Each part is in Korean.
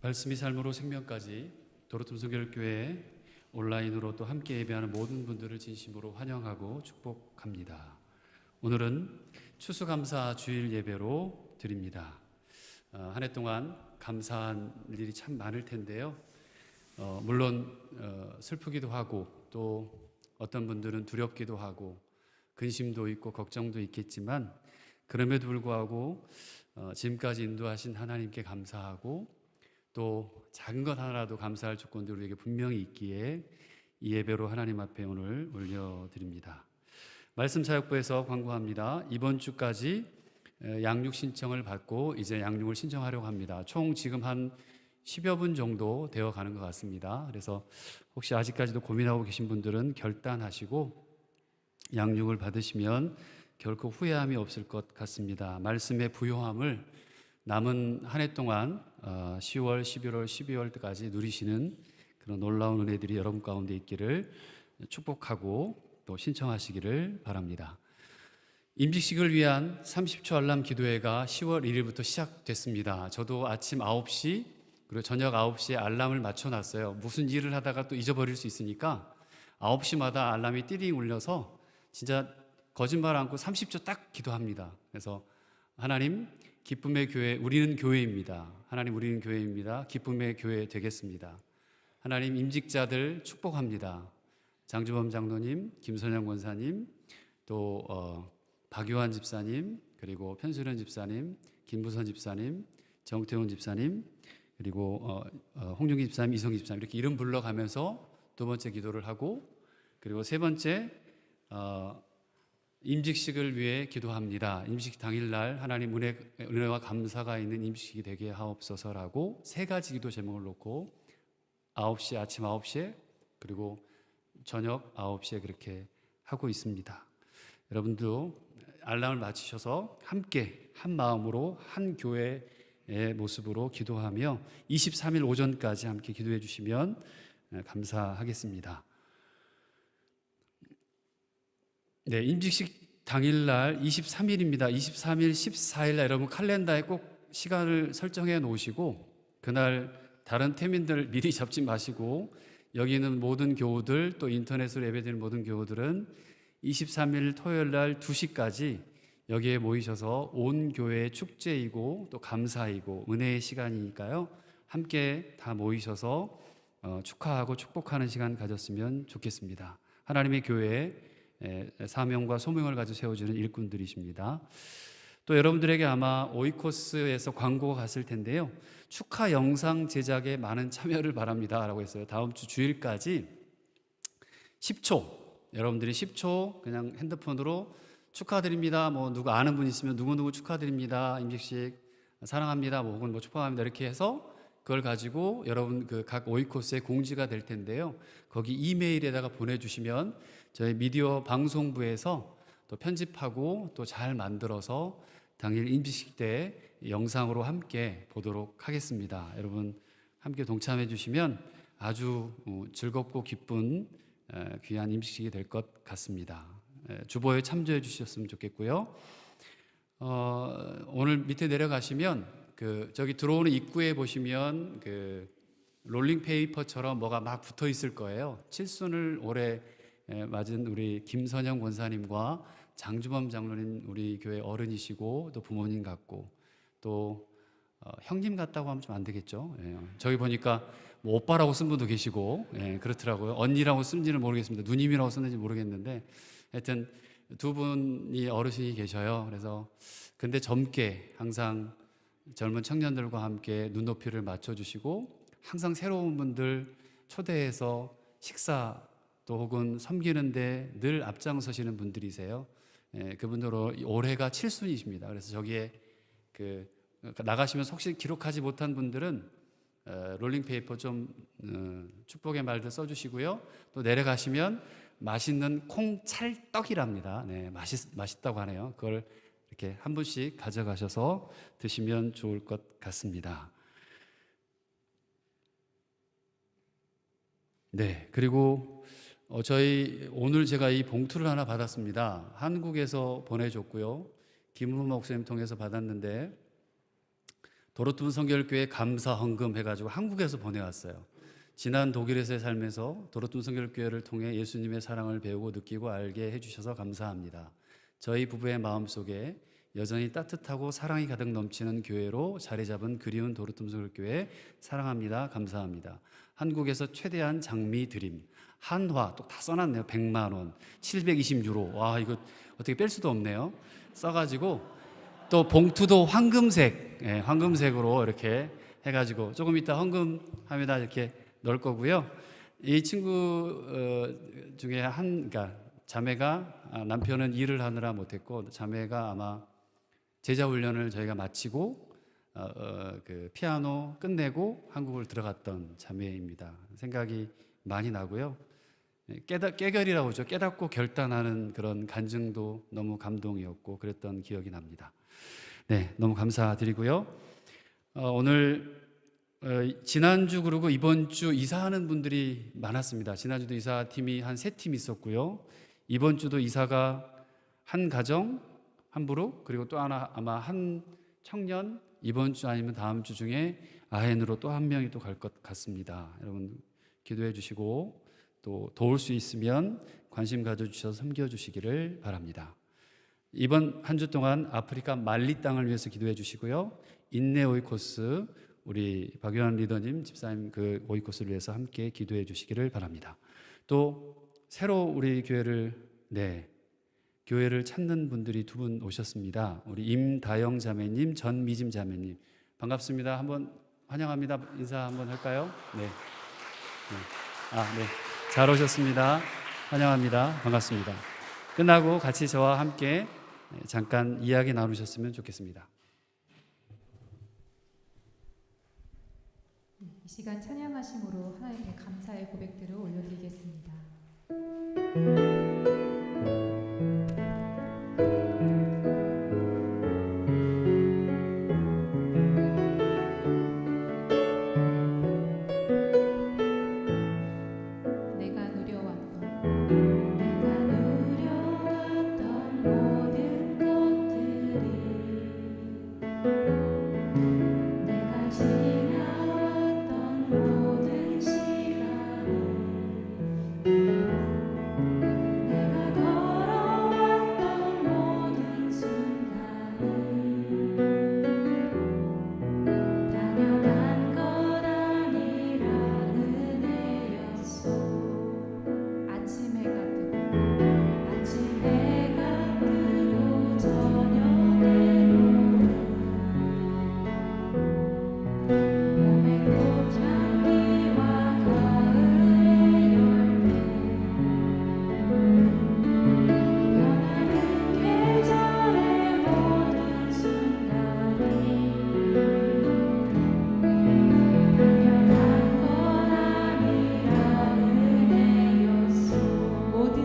말씀이 삶으로 생명까지 도로tum성결교회 온라인으로 또 함께 예배하는 모든 분들을 진심으로 환영하고 축복합니다. 오늘은 추수감사 주일 예배로 드립니다. 한 해 동안 감사한 일이 참 많을 텐데요. 물론 슬프기도 하고 또 어떤 분들은 두렵기도 하고 근심도 있고 걱정도 있겠지만 그럼에도 불구하고 지금까지 인도하신 하나님께 감사하고 또 작은 것 하나라도 감사할 조건들이 우리에게 분명히 있기에 이 예배로 하나님 앞에 오늘 올려드립니다. 말씀 사역부에서 광고합니다. 이번 주까지 양육 신청을 받고 이제 양육을 신청하려고 합니다. 총 지금 한 10여 분 정도 되어 가는 것 같습니다. 그래서 혹시 아직까지도 고민하고 계신 분들은 결단하시고 양육을 받으시면 결코 후회함이 없을 것 같습니다. 말씀의 부요함을 남은 한 해 동안 10월, 11월, 12월까지 누리시는 그런 놀라운 은혜들이 여러분 가운데 있기를 축복하고 또 신청하시기를 바랍니다. 임직식을 위한 30초 알람 기도회가 10월 1일부터 시작됐습니다. 저도 아침 9시 그리고 저녁 9시에 알람을 맞춰놨어요. 무슨 일을 하다가 또 잊어버릴 수 있으니까 9시마다 알람이 띠링 울려서 진짜 거짓말 않고 30초 딱 기도합니다. 그래서 하나님, 기쁨의 교회, 우리는 교회입니다. 하나님, 우리는 교회입니다. 기쁨의 교회 되겠습니다. 하나님, 임직자들 축복합니다. 장주범 장로님, 김선영 권사님, 또 박요한 집사님, 그리고 편수련 집사님, 김부선 집사님, 정태훈 집사님, 그리고 홍준기 집사님, 이성기 집사님 이렇게 이름 불러가면서 두 번째 기도를 하고, 그리고 세 번째 임직식을 위해 기도합니다. 임직식 당일날 하나님 은혜와 감사가 있는 임직식이 되게 하옵소서라고 세 가지 기도 제목을 놓고 9시, 아침 9시에 그리고 저녁 9시에 그렇게 하고 있습니다. 여러분도 알람을 맞추셔서 함께 한 마음으로 한 교회의 모습으로 기도하며 23일 오전까지 함께 기도해 주시면 감사하겠습니다. 네, 임직식 당일날 23일입니다. 23일, 14일날 여러분 칼렌더에 꼭 시간을 설정해 놓으시고 그날 다른 태민들 미리 잡지 마시고 여기 있는 모든 교우들 또 인터넷으로 예배드리는 모든 교우들은 23일 토요일날 2시까지 여기에 모이셔서 온 교회의 축제이고 또 감사이고 은혜의 시간이니까요. 함께 다 모이셔서 축하하고 축복하는 시간 가졌으면 좋겠습니다. 하나님의 교회에 사명과 소명을 가지고 세워주는 일꾼들이십니다. 또 여러분들에게 아마 오이코스에서 광고가 갔을 텐데요. 축하 영상 제작에 많은 참여를 바랍니다 라고 했어요. 다음 주 주일까지 10초 여러분들이 10초 그냥 핸드폰으로 축하드립니다. 뭐 누구 아는 분 있으면 누구누구 축하드립니다. 임직식 사랑합니다. 뭐 혹은 뭐 축복합니다. 이렇게 해서 그걸 가지고 여러분 그 각 오이코스에 공지가 될 텐데요. 거기 이메일에다가 보내주시면 저희 미디어 방송부에서 또 편집하고 또 잘 만들어서 당일 임직식 때 영상으로 함께 보도록 하겠습니다. 여러분 함께 동참해 주시면 아주 즐겁고 기쁜 귀한 임직식이 될 것 같습니다. 주보에 참조해 주셨으면 좋겠고요. 오늘 밑에 내려가시면 저기 들어오는 입구에 보시면 롤링 페이퍼처럼 뭐가 막 붙어 있을 거예요. 칠순을 올해 맞은 우리 김선영 권사님과 장주범 장로님 우리 교회 어른이시고 또 부모님 같고 또 형님 같다고 하면 좀 안 되겠죠. 저기 보니까 뭐 오빠라고 쓴 분도 계시고 그렇더라고요. 언니라고 쓴지는 모르겠습니다. 누님이라고 썼는지 모르겠는데 하여튼 두 분이 어르신이 계셔요. 그래서 근데 젊게 항상 젊은 청년들과 함께 눈높이를 맞춰주시고 항상 새로운 분들 초대해서 식사 또 혹은 섬기는데 늘 앞장서시는 분들이세요. 그분들로 올해가 7순이십니다. 그래서 저기에 나가시면서 혹시 기록하지 못한 분들은 롤링페이퍼 좀 축복의 말들 써주시고요. 또 내려가시면 맛있는 콩찰떡이랍니다. 네, 맛있다고 하네요. 그걸 이렇게 한 분씩 가져가셔서 드시면 좋을 것 같습니다. 네, 그리고 저희 오늘 제가 이 봉투를 하나 받았습니다. 한국에서 보내줬고요. 김은호 목사님 통해서 받았는데 도로트문 성결교회 감사 헌금 해가지고 한국에서 보내왔어요. 지난 독일에서의 삶에서 도로트문 성결교회를 통해 예수님의 사랑을 배우고 느끼고 알게 해주셔서 감사합니다. 저희 부부의 마음속에 여전히 따뜻하고 사랑이 가득 넘치는 교회로 자리 잡은 그리운 도로트문 성결교회 사랑합니다. 감사합니다. 한국에서 최대한 장미 드림, 한화 또 다 써놨네요. 100만 원, 720유로. 와, 이거 어떻게 뺄 수도 없네요. 써가지고 또 봉투도 황금색, 황금색으로 이렇게 해가지고 조금 이따 헌금함에다 이렇게 넣을 거고요. 이 친구 중에 그러니까 자매가 남편은 일을 하느라 못했고 자매가 아마 제자 훈련을 저희가 마치고 그 피아노 끝내고 한국을 들어갔던 자매입니다. 생각이 많이 나고요. 깨결이라고 하죠. 깨닫고 결단하는 그런 간증도 너무 감동이었고 그랬던 기억이 납니다. 네, 너무 감사드리고요. 오늘 지난주 그리고 이번 주 이사하는 분들이 많았습니다. 지난주도 이사팀이 한 3팀 있었고요. 이번 주도 이사가 한 가정, 한 부부, 그리고 또 하나 아마 한 청년, 이번 주 아니면 다음 주 중에 아헨으로 또 한 명이 또 갈 것 같습니다. 여러분 기도해 주시고 또 도울 수 있으면 관심 가져주셔서 섬겨주시기를 바랍니다. 이번 한 주 동안 아프리카 말리 땅을 위해서 기도해 주시고요. 인내 오이코스 우리 박유한 리더님 집사님 그 오이코스를 위해서 함께 기도해 주시기를 바랍니다. 또 새로 우리 교회를 찾는 분들이 2분 오셨습니다. 우리 임다영 자매님, 전미짐 자매님 반갑습니다. 한번 환영합니다. 인사 한번 할까요? 네. 잘 오셨습니다. 환영합니다. 반갑습니다. 끝나고 같이 저와 함께 잠깐 이야기 나누셨으면 좋겠습니다. 이 시간 찬양하심으로 하나님께 감사의 고백들을 올려드리겠습니다. 모든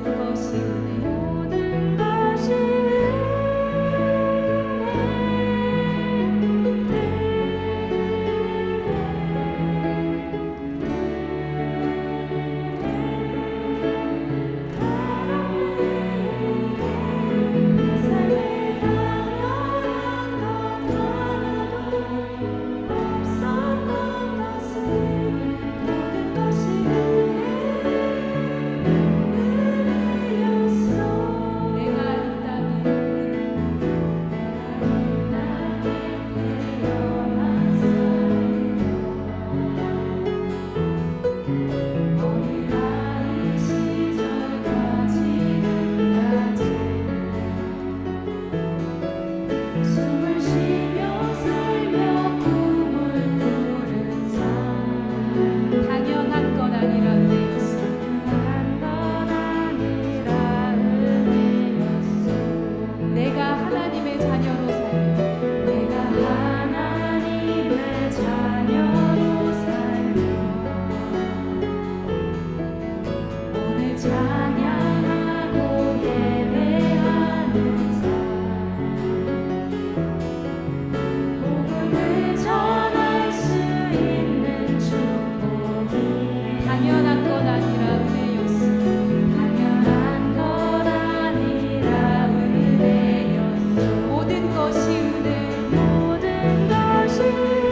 것이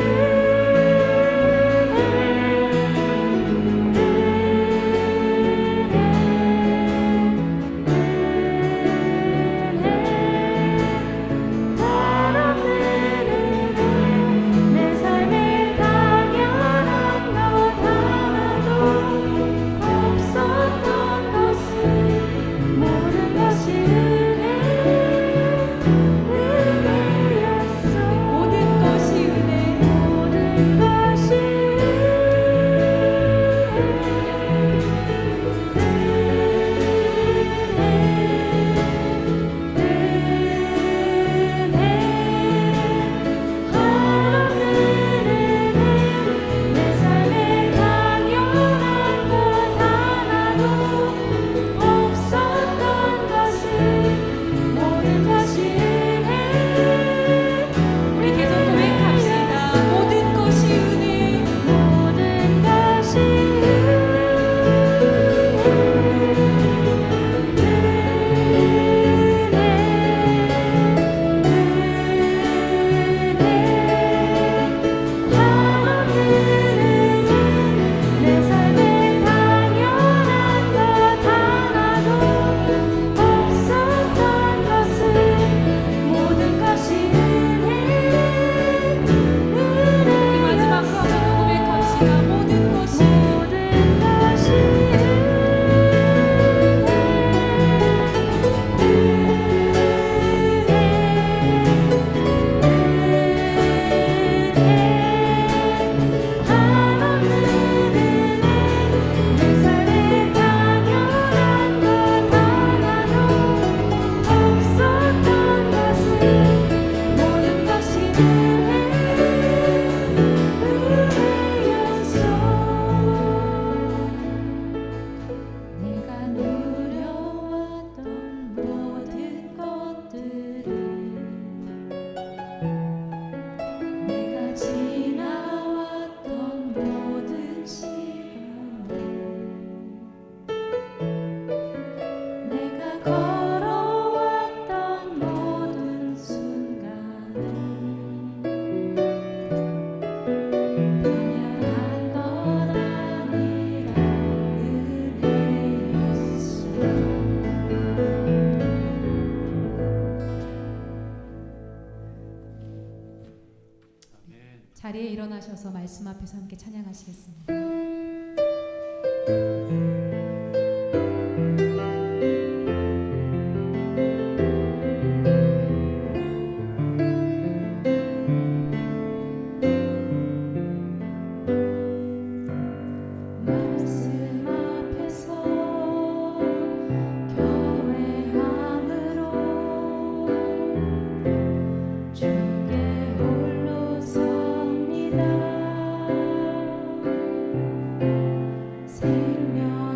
없었던 것은 모든 것이 은혜. 우리 계속 고백합시다. 모든 것이 은혜. 모든 것이 내 삶에 당연한 것 하나도 없었던 것은 모든 것이 은혜. 우리 마지막으로 한번 고백합시다. 모든 것이 모든 것이 내 삶에 당연한 것 하나도 없었던 것은 모든 것이 은혜였어. 내가 누려왔던 모든 것들을 내가 지나왔던 모든 시간을 내가 걸어왔던 모든 순간을 당연한 것 아니라 은혜였어. 자리에 일어나셔서 말씀 앞에서 함께 찬양하시겠습니다. 말씀 앞에서 교회함으로 주께 홀로 섭니다. 생명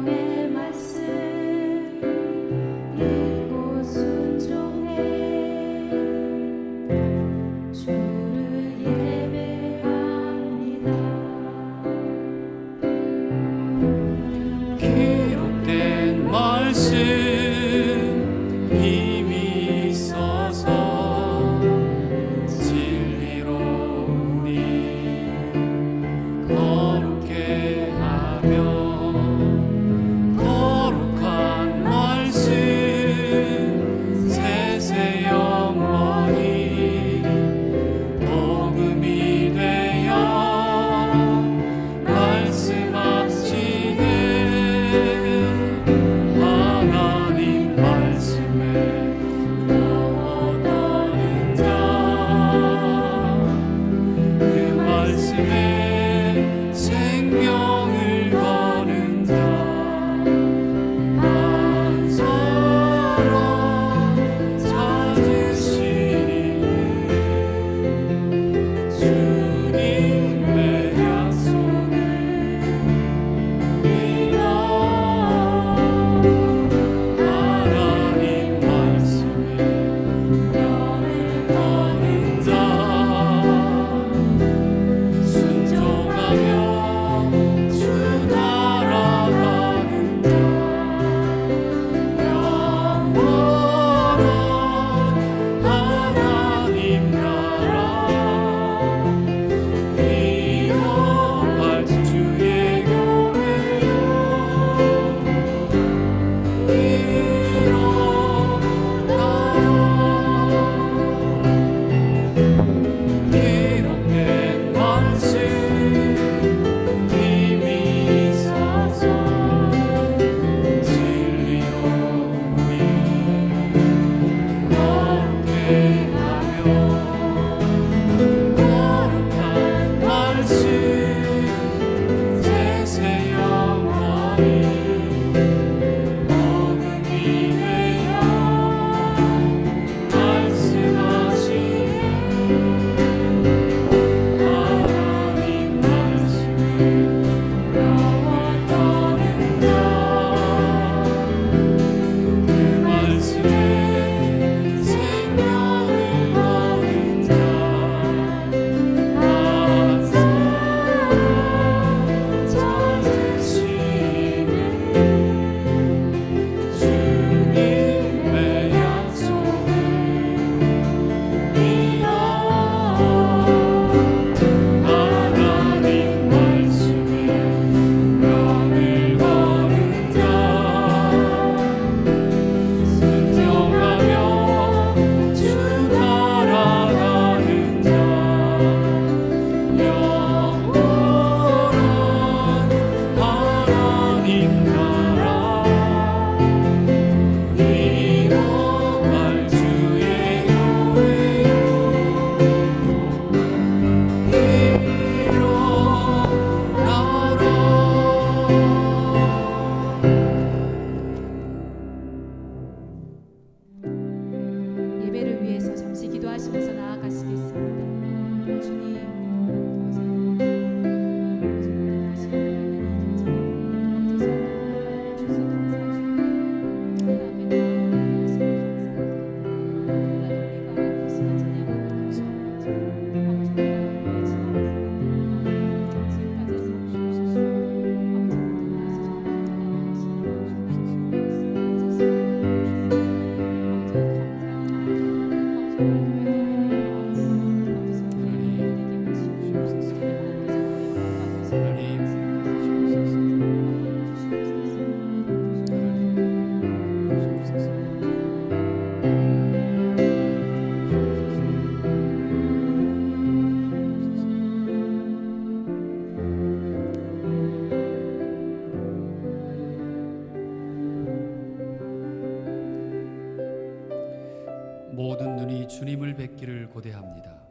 모든 눈이 주님을 뵙기를 고대합니다.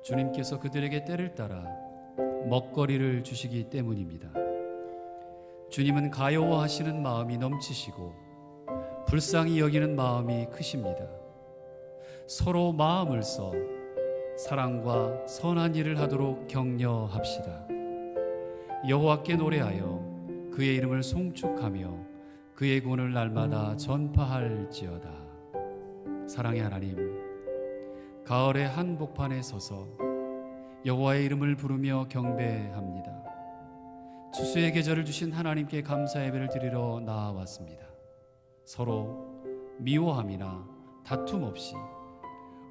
주님께서 그들에게 때를 따라 먹거리를 주시기 때문입니다. 주님은 가여워하시는 마음이 넘치시고 불쌍히 여기는 마음이 크십니다. 서로 마음을 써 사랑과 선한 일을 하도록 격려합시다. 여호와께 노래하여 그의 이름을 송축하며 그의 구원을 날마다 전파할지어다. 사랑의 하나님, 가을의 한복판에 서서 여호와의 이름을 부르며 경배합니다. 추수의 계절을 주신 하나님께 감사 예배를 드리러 나아왔습니다. 서로 미워함이나 다툼 없이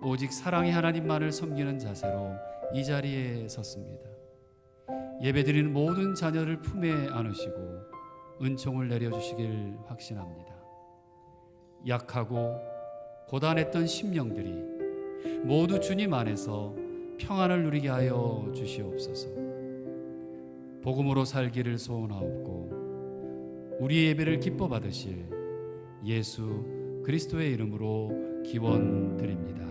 오직 사랑의 하나님만을 섬기는 자세로 이 자리에 섰습니다. 예배드리는 모든 자녀를 품에 안으시고 은총을 내려주시길 확신합니다. 약하고 고단했던 심령들이 모두 주님 안에서 평안을 누리게 하여 주시옵소서. 복음으로 살기를 소원하옵고 우리의 예배를 기뻐 받으실 예수 그리스도의 이름으로 기원드립니다.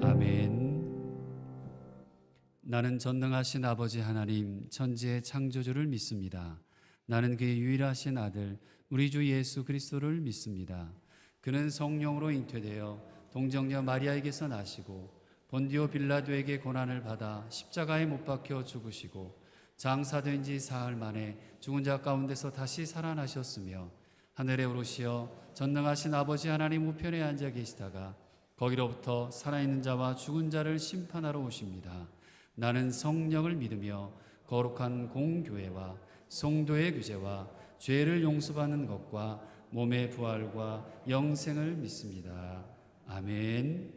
아멘. 나는 전능하신 아버지 하나님 천지의 창조주를 믿습니다. 나는 그의 유일하신 아들 우리 주 예수 그리스도를 믿습니다. 그는 성령으로 잉태되어 동정녀 마리아에게서 나시고 본디오 빌라도에게 고난을 받아 십자가에 못 박혀 죽으시고 장사된 지 사흘 만에 죽은 자 가운데서 다시 살아나셨으며 하늘에 오르시어 전능하신 아버지 하나님 우편에 앉아 계시다가 거기로부터 살아있는 자와 죽은 자를 심판하러 오십니다. 나는 성령을 믿으며 거룩한 공교회와 성도의 규제와 죄를 용서받는 것과 몸의 부활과 영생을 믿습니다. 아멘.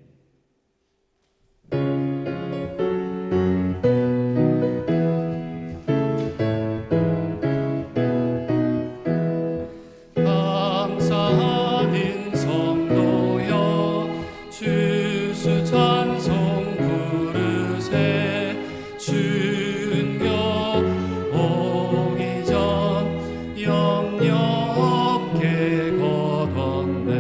감사하는 성도여 주수 찬송 부르세. 준겨 오기 전 염려 없게 거뒀네.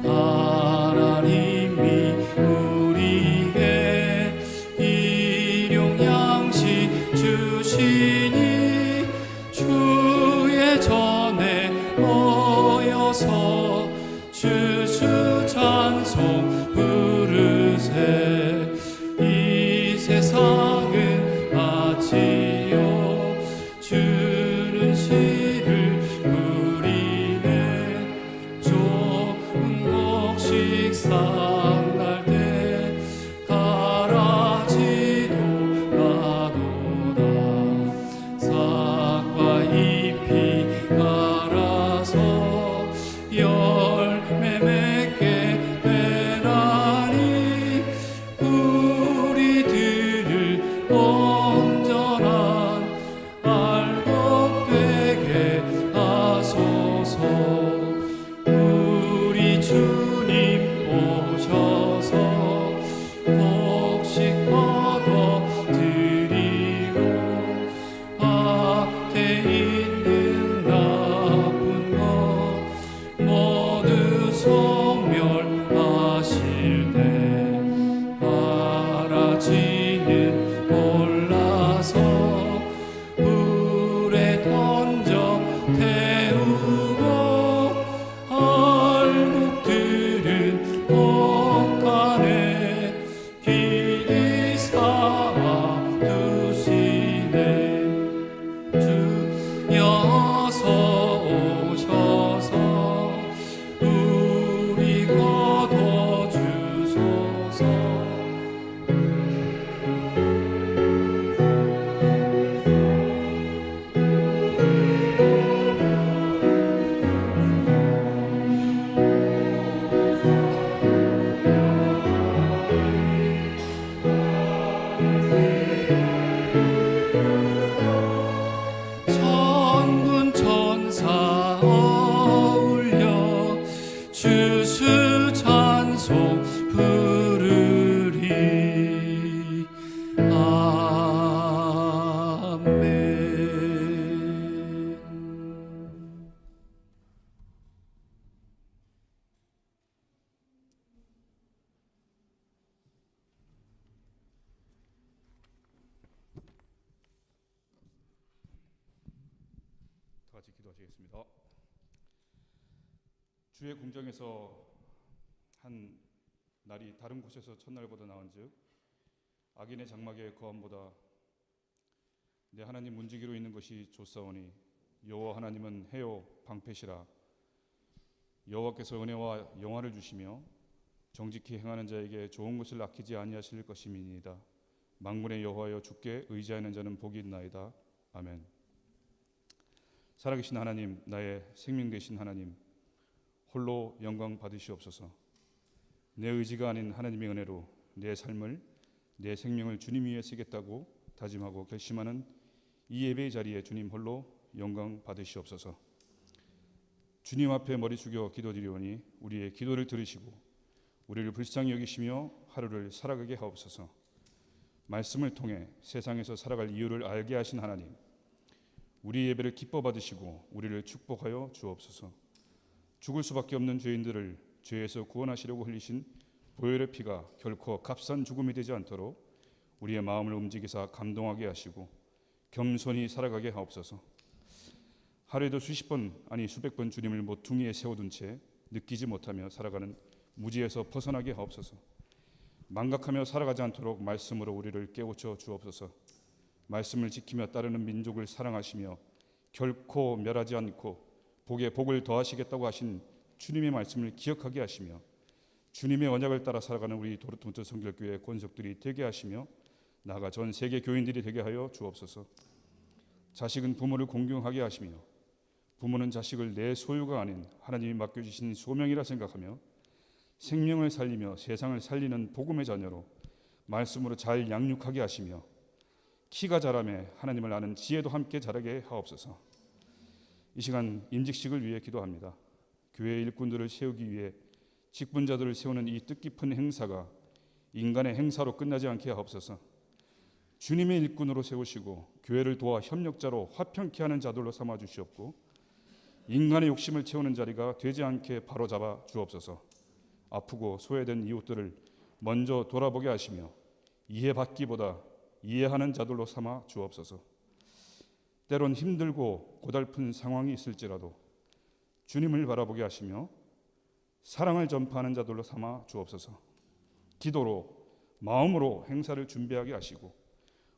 하나님이 우리에게 일용 양식 주시니 주의 전에 모여서 주수 찬송 부르세. 이 세상은 아치요 주는 씨를 누리네. 좋은 곡식 상날 때 가라지도 나도다. 싹과 잎이 갈아서 열매 맺게 되나. 같이 기도하시겠습니다. 주의 궁정에서 한 날이 다른 곳에서 첫날보다 나은즉 악인의 장막의 거함보다 내 하나님 문지기로 있는 것이 좋사오니 여호와 하나님은 해요 방패시라. 여호와께서 은혜와 영화를 주시며 정직히 행하는 자에게 좋은 것을 아끼지 아니하실 것임이니이다. 만군의 여호와여 주께 의지하는 자는 복이 있나이다. 아멘. 살아계신 하나님, 나의 생명 되신 하나님, 홀로 영광 받으시옵소서. 내 의지가 아닌 하나님의 은혜로 내 삶을, 내 생명을 주님 위에 쓰겠다고 다짐하고 결심하는 이 예배의 자리에 주님 홀로 영광 받으시옵소서. 주님 앞에 머리 숙여 기도드리오니 우리의 기도를 들으시고 우리를 불쌍히 여기시며 하루를 살아가게 하옵소서. 말씀을 통해 세상에서 살아갈 이유를 알게 하신 하나님, 우리 예배를 기뻐 받으시고 우리를 축복하여 주옵소서. 죽을 수밖에 없는 죄인들을 죄에서 구원하시려고 흘리신 보혈의 피가 결코 값싼 죽음이 되지 않도록 우리의 마음을 움직이사 감동하게 하시고 겸손히 살아가게 하옵소서. 하루에도 수십 번 아니 수백 번 주님을 모퉁이에 세워둔 채 느끼지 못하며 살아가는 무지에서 벗어나게 하옵소서. 망각하며 살아가지 않도록 말씀으로 우리를 깨우쳐 주옵소서. 말씀을 지키며 따르는 민족을 사랑하시며 결코 멸하지 않고 복에 복을 더하시겠다고 하신 주님의 말씀을 기억하게 하시며 주님의 언약을 따라 살아가는 우리 도르트문트 성결교회 권속들이 되게 하시며 나아가 전 세계 교인들이 되게 하여 주옵소서. 자식은 부모를 공경하게 하시며 부모는 자식을 내 소유가 아닌 하나님이 맡겨주신 소명이라 생각하며 생명을 살리며 세상을 살리는 복음의 자녀로 말씀으로 잘 양육하게 하시며 키가 자라매 하나님을 아는 지혜도 함께 자라게 하옵소서. 이 시간 임직식을 위해 기도합니다. 교회 일꾼들을 세우기 위해 직분자들을 세우는 이 뜻깊은 행사가 인간의 행사로 끝나지 않게 하옵소서. 주님의 일꾼으로 세우시고 교회를 도와 협력자로 화평케 하는 자들로 삼아 주시옵고 인간의 욕심을 채우는 자리가 되지 않게 바로잡아 주옵소서. 아프고 소외된 이웃들을 먼저 돌아보게 하시며 이해받기보다 이해하는 자들로 삼아 주옵소서. 때론 힘들고 고달픈 상황이 있을지라도 주님을 바라보게 하시며 사랑을 전파하는 자들로 삼아 주옵소서. 기도로 마음으로 행사를 준비하게 하시고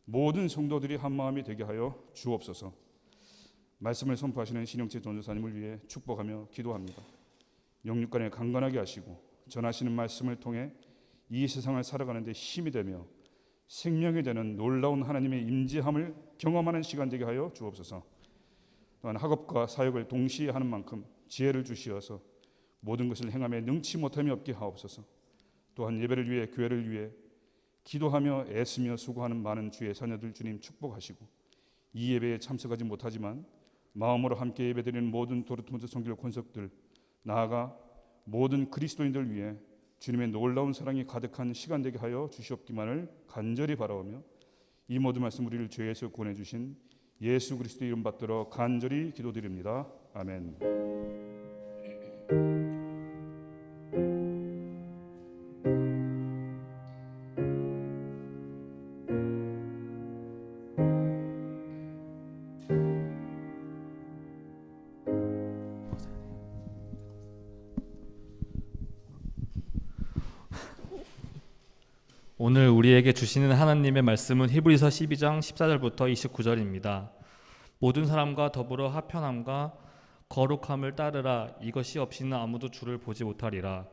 모든 성도들이 한 마음이 되게 하여 주옵소서. 말씀을 선포하시는 신영채 전도사님을 위해 축복하며 기도합니다. 영육간에 강건하게 하시고 전하시는 말씀을 통해 이 세상을 살아가는 데 힘이 되며 생명이 되는 놀라운 하나님의 임재함을 경험하는 시간 되게 하여 주옵소서. 또한 학업과 사역을 동시에 하는 만큼 지혜를 주시어서 모든 것을 행함에 능치 못함이 없게 하옵소서. 또한 예배를 위해 교회를 위해 기도하며 애쓰며 수고하는 많은 주의 자녀들 주님 축복하시고 이 예배에 참석하지 못하지만 마음으로 함께 예배드리는 모든 도르트문트 성결 권속들 나아가 모든 그리스도인들 위해 주님의 놀라운 사랑이 가득한 시간 되게 하여 주시옵기만을 간절히 바라오며 이 모든 말씀 우리를 죄에서 구원해 주신 예수 그리스도 이름 받들어 간절히 기도드립니다. 아멘. 오늘 우리에게 주시는 하나님의 말씀은 히브리서 12장 14절부터 29절입니다. 모든 사람과 더불어 화평함과 거룩함을 따르라. 이것이 없이는 아무도 주를 보지 못하리라.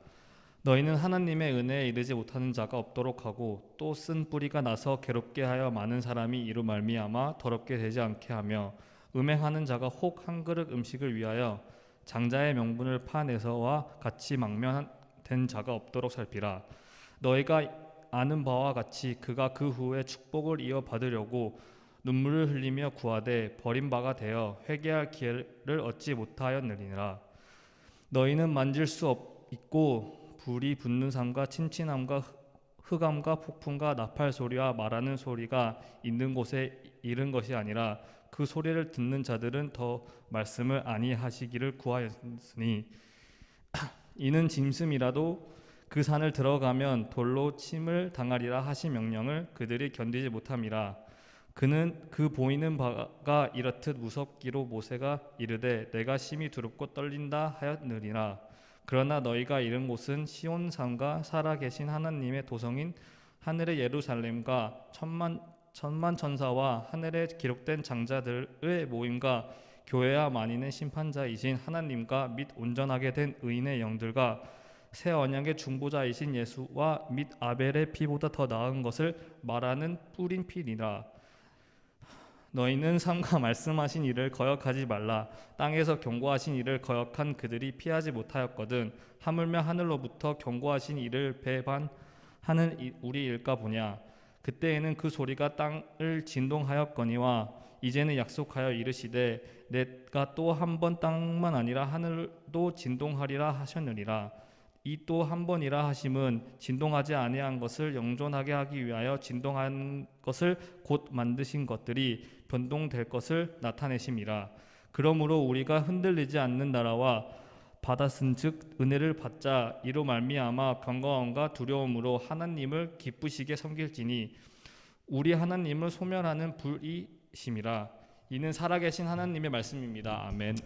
너희는 하나님의 은혜에 이르지 못하는 자가 없도록 하고 또 쓴 뿌리가 나서 괴롭게 하여 많은 사람이 이로 말미암아 더럽게 되지 않게 하며 음행하는 자가 혹 한 그릇 음식을 위하여 장자의 명분을 파내서와 같이 망면된 자가 없도록 살피라. 너희가 아는 바와 같이 그가 그 후에 축복을 이어받으려고 눈물을 흘리며 구하되 버림바가 되어 회개할 기회를 얻지 못하였느니라. 너희는 만질 수 있고 불이 붙는 산과 친친함과 흑암과 폭풍과 나팔 소리와 말하는 소리가 있는 곳에 이른 것이 아니라 그 소리를 듣는 자들은 더 말씀을 아니하시기를 구하였으니 이는 짐승이라도 그 산을 들어가면 돌로 침을 당하리라 하신 명령을 그들이 견디지 못함이라. 그는 그 보이는 바가 이렇듯 무섭기로 모세가 이르되 내가 심히 두렵고 떨린다 하였느니라. 그러나 너희가 이른 곳은 시온산과 살아계신 하나님의 도성인 하늘의 예루살렘과 천만 천사와 하늘에 기록된 장자들의 모임과 교회와 만인의 심판자이신 하나님과 및 온전하게 된 의인의 영들과 새 언약의 중보자이신 예수와 및 아벨의 피보다 더 나은 것을 말하는 뿌린 피니라. 너희는 삼가 말씀하신 일을 거역하지 말라. 땅에서 경고하신 일을 거역한 그들이 피하지 못하였거든. 하물며 하늘로부터 경고하신 일을 배반하는 우리 일까 보냐. 그때에는 그 소리가 땅을 진동하였거니와 이제는 약속하여 이르시되 내가 또 한 번 땅만 아니라 하늘도 진동하리라 하셨느니라. 이 또 한 번이라 하심은 진동하지 아니한 것을 영존하게 하기 위하여 진동한 것을 곧 만드신 것들이 변동될 것을 나타내심이라. 그러므로 우리가 흔들리지 않는 나라와 받았은즉 은혜를 받자. 이로 말미암아 경건과 두려움으로 하나님을 기쁘시게 섬길지니 우리 하나님을 소멸하는 불이심이라. 이는 살아계신 하나님의 말씀입니다. 아멘.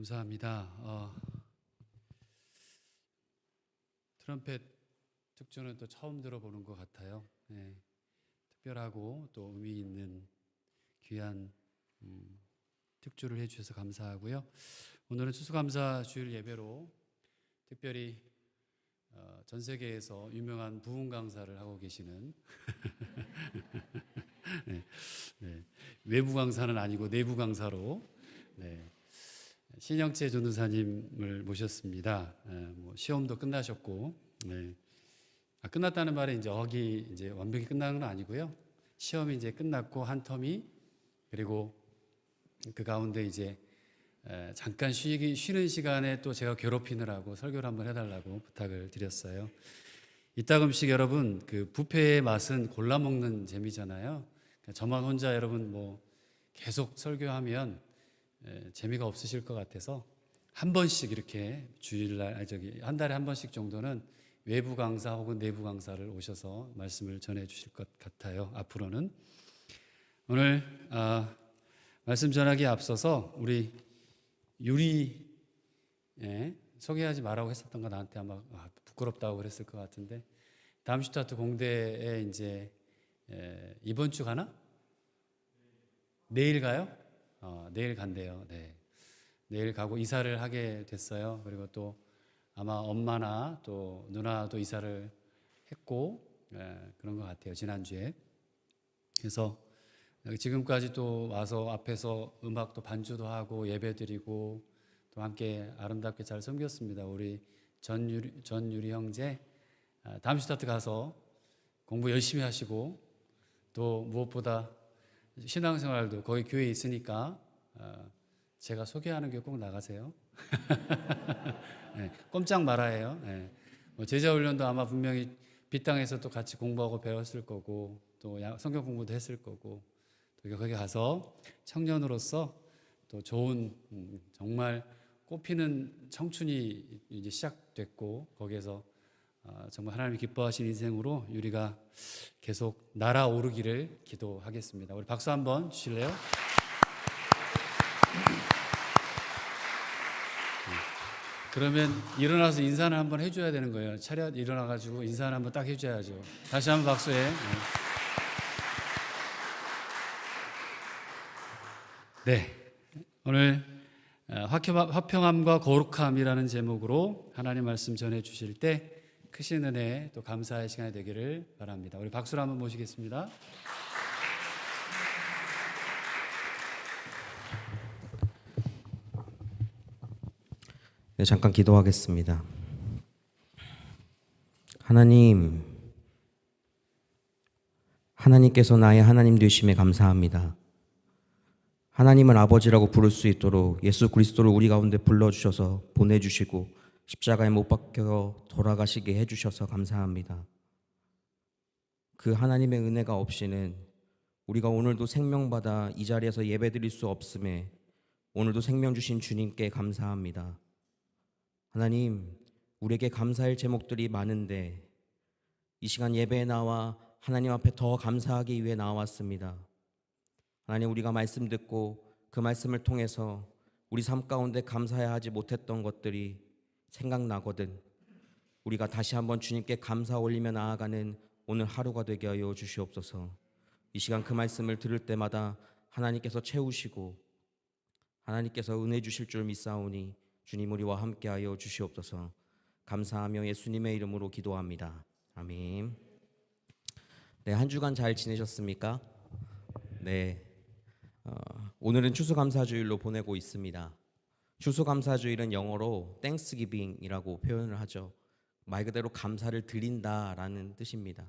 감사합니다. 트럼펫 특조는 또 처음 들어보는 것 같아요. 네, 특별하고 또 의미 있는 귀한 특조를 해주셔서 감사하고요. 오늘은 추수감사 주일 예배로 특별히 전 세계에서 유명한 부흥 강사를 하고 계시는 네, 네, 외부 강사는 아니고 내부 강사로 네, 신영채 전도사님을 모셨습니다. 뭐 시험도 끝나셨고, 네. 끝났다는 말에 이제 어학이 이제 완벽히 끝나는 건 아니고요. 시험이 이제 끝났고 한 텀이, 그리고 그 가운데 이제 잠깐 쉬는 시간에 또 제가 괴롭히느라고 설교를 한번 해달라고 부탁을 드렸어요. 이따금씩 여러분 그 뷔페의 맛은 골라 먹는 재미잖아요. 그러니까 저만 혼자 여러분 뭐 계속 설교하면 재미가 없으실 것 같아서 한 번씩 이렇게 주일날 한 달에 한 번씩 정도는 외부 강사 혹은 내부 강사를 오셔서 말씀을 전해 주실 것 같아요. 앞으로는 오늘 말씀 전하기에 앞서서 우리 유리 소개하지 말라고 했었던 거 나한테 아마 부끄럽다고 그랬을 것 같은데 담슈타트 공대에 이제 이번 주 가나? 내일 가요? 내일 간대요. 네. 내일 가고 이사를 하게 됐어요. 그리고 또 아마 엄마나 또 누나도 이사를 했고 그런 것 같아요. 지난주에. 그래서 지금까지 또 와서 앞에서 음악도 반주도 하고 예배드리고 또 함께 아름답게 잘 섬겼습니다. 우리 전유리 형제 담슈타트 가서 공부 열심히 하시고 또 무엇보다 신앙생활도 거기 교회에 있으니까 제가 소개하는 교회 꼭 나가세요. 네, 꼼짝 말아요. 네. 뭐 제자훈련도 아마 분명히 빗땅에서 또 같이 공부하고 배웠을 거고 또 성경 공부도 했을 거고 또 거기 가서 청년으로서 또 좋은 정말 꽃피는 청춘이 이제 시작됐고 거기에서 정말 하나님이 기뻐하신 인생으로 유리가 계속 날아오르기를 기도하겠습니다. 우리 박수 한번 주실래요? 그러면 일어나서 인사를 한번 해줘야 되는 거예요. 차렷 일어나가지고 인사를 한번 딱 해줘야죠. 다시 한번 박수해. 네, 오늘 화평함과 거룩함이라는 제목으로 하나님 말씀 전해 주실 때 크신 은혜 또 감사의 시간이 되기를 바랍니다. 우리 박수로 한번 모시겠습니다. 네, 잠깐 기도하겠습니다. 하나님께서 나의 하나님 되심에 감사합니다. 하나님을 아버지라고 부를 수 있도록 예수 그리스도를 우리 가운데 불러주셔서 보내주시고 십자가에 못 박혀 돌아가시게 해주셔서 감사합니다. 그 하나님의 은혜가 없이는 우리가 오늘도 생명받아 이 자리에서 예배드릴 수 없음에 오늘도 생명 주신 주님께 감사합니다. 하나님, 우리에게 감사할 제목들이 많은데 이 시간 예배에 나와 하나님 앞에 더 감사하기 위해 나왔습니다. 하나님, 우리가 말씀 듣고 그 말씀을 통해서 우리 삶 가운데 감사해야 하지 못했던 것들이 생각나거든 우리가 다시 한번 주님께 감사 올리며 나아가는 오늘 하루가 되게 하여 주시옵소서. 이 시간 그 말씀을 들을 때마다 하나님께서 채우시고 하나님께서 은혜 주실 줄 믿사오니 주님 우리와 함께하여 주시옵소서. 감사하며 예수님의 이름으로 기도합니다. 아멘. 네, 한 주간 잘 지내셨습니까? 네. 오늘은 추수감사주일로 보내고 있습니다. 추수감사주일은 영어로 Thanksgiving이라고 표현을 하죠. 말 그대로 감사를 드린다라는 뜻입니다.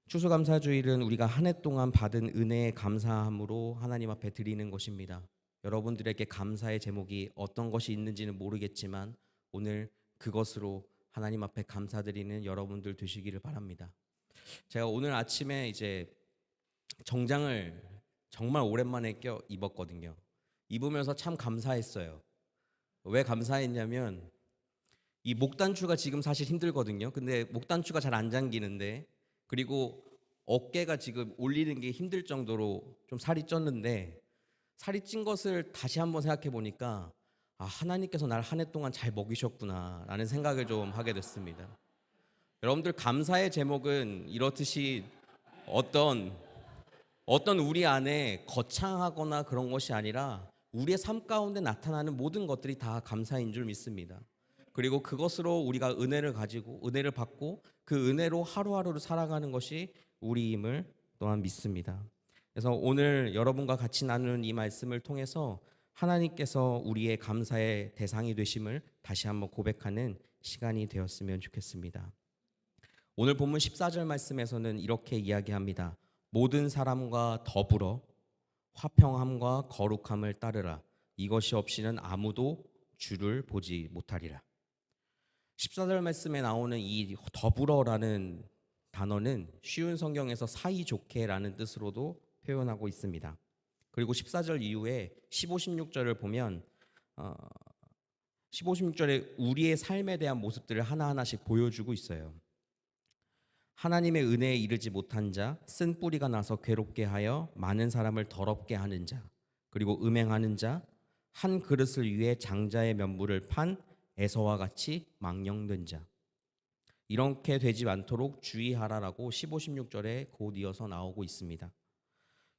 추수감사주일은 우리가 한 해 동안 받은 은혜에 감사함으로 하나님 앞에 드리는 것입니다. 여러분들에게 감사의 제목이 어떤 것이 있는지는 모르겠지만 오늘 그것으로 하나님 앞에 감사드리는 여러분들 되시기를 바랍니다. 제가 오늘 아침에 이제 정장을 정말 오랜만에 입었거든요. 입으면서 참 감사했어요. 왜 감사했냐면 이 목단추가 지금 사실 힘들거든요. 근데 목단추가 잘 안 잠기는데, 그리고 어깨가 지금 올리는 게 힘들 정도로 좀 살이 쪘는데 살이 찐 것을 다시 한번 생각해 보니까 하나님께서 날 한 해 동안 잘 먹이셨구나라는 생각을 좀 하게 됐습니다. 여러분들, 감사의 제목은 이렇듯이 어떤 우리 안에 거창하거나 그런 것이 아니라 우리의 삶 가운데 나타나는 모든 것들이 다 감사인 줄 믿습니다. 그리고 그것으로 우리가 은혜를 가지고 은혜를 받고 그 은혜로 하루하루를 살아가는 것이 우리임을 또한 믿습니다. 그래서 오늘 여러분과 같이 나누는 이 말씀을 통해서 하나님께서 우리의 감사의 대상이 되심을 다시 한번 고백하는 시간이 되었으면 좋겠습니다. 오늘 본문 14절 말씀에서는 이렇게 이야기합니다. 모든 사람과 더불어 화평함과 거룩함을 따르라. 이것이 없이는 아무도 주를 보지 못하리라. 14절 말씀에 나오는 이 더불어라는 단어는 쉬운 성경에서 사이좋게라는 뜻으로도 표현하고 있습니다. 그리고 14절 이후에 15, 16절을 보면 15, 16절에 우리의 삶에 대한 모습들을 하나하나씩 보여주고 있어요. 하나님의 은혜에 이르지 못한 자, 쓴 뿌리가 나서 괴롭게 하여 많은 사람을 더럽게 하는 자, 그리고 음행하는 자, 한 그릇을 위해 장자의 면부를 판 에서와 같이 망령된 자, 이렇게 되지 않도록 주의하라라고 15, 16절에 곧 이어서 나오고 있습니다.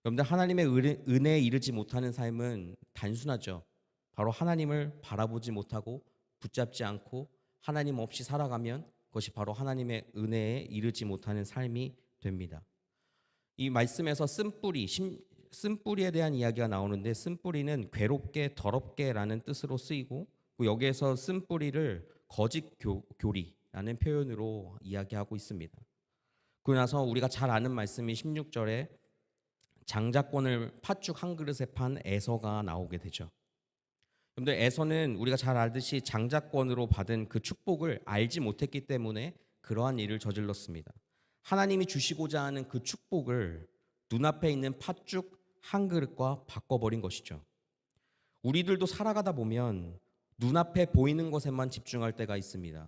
여러분들, 하나님의 은혜에 이르지 못하는 삶은 단순하죠. 바로 하나님을 바라보지 못하고 붙잡지 않고 하나님 없이 살아가면 그것이 바로 하나님의 은혜에 이르지 못하는 삶이 됩니다. 이 말씀에서 쓴뿌리에 대한 이야기가 나오는데, 쓴뿌리는 괴롭게 더럽게라는 뜻으로 쓰이고, 여기에서 쓴뿌리를 거짓 교리라는 표현으로 이야기하고 있습니다. 그러고 나서 우리가 잘 아는 말씀이 16절에 장자권을 팥죽 한 그릇에 판 에서가 나오게 되죠. 여러분들, 에서는 우리가 잘 알듯이 장자권으로 받은 그 축복을 알지 못했기 때문에 그러한 일을 저질렀습니다. 하나님이 주시고자 하는 그 축복을 눈앞에 있는 팥죽 한 그릇과 바꿔버린 것이죠. 우리들도 살아가다 보면 눈앞에 보이는 것에만 집중할 때가 있습니다.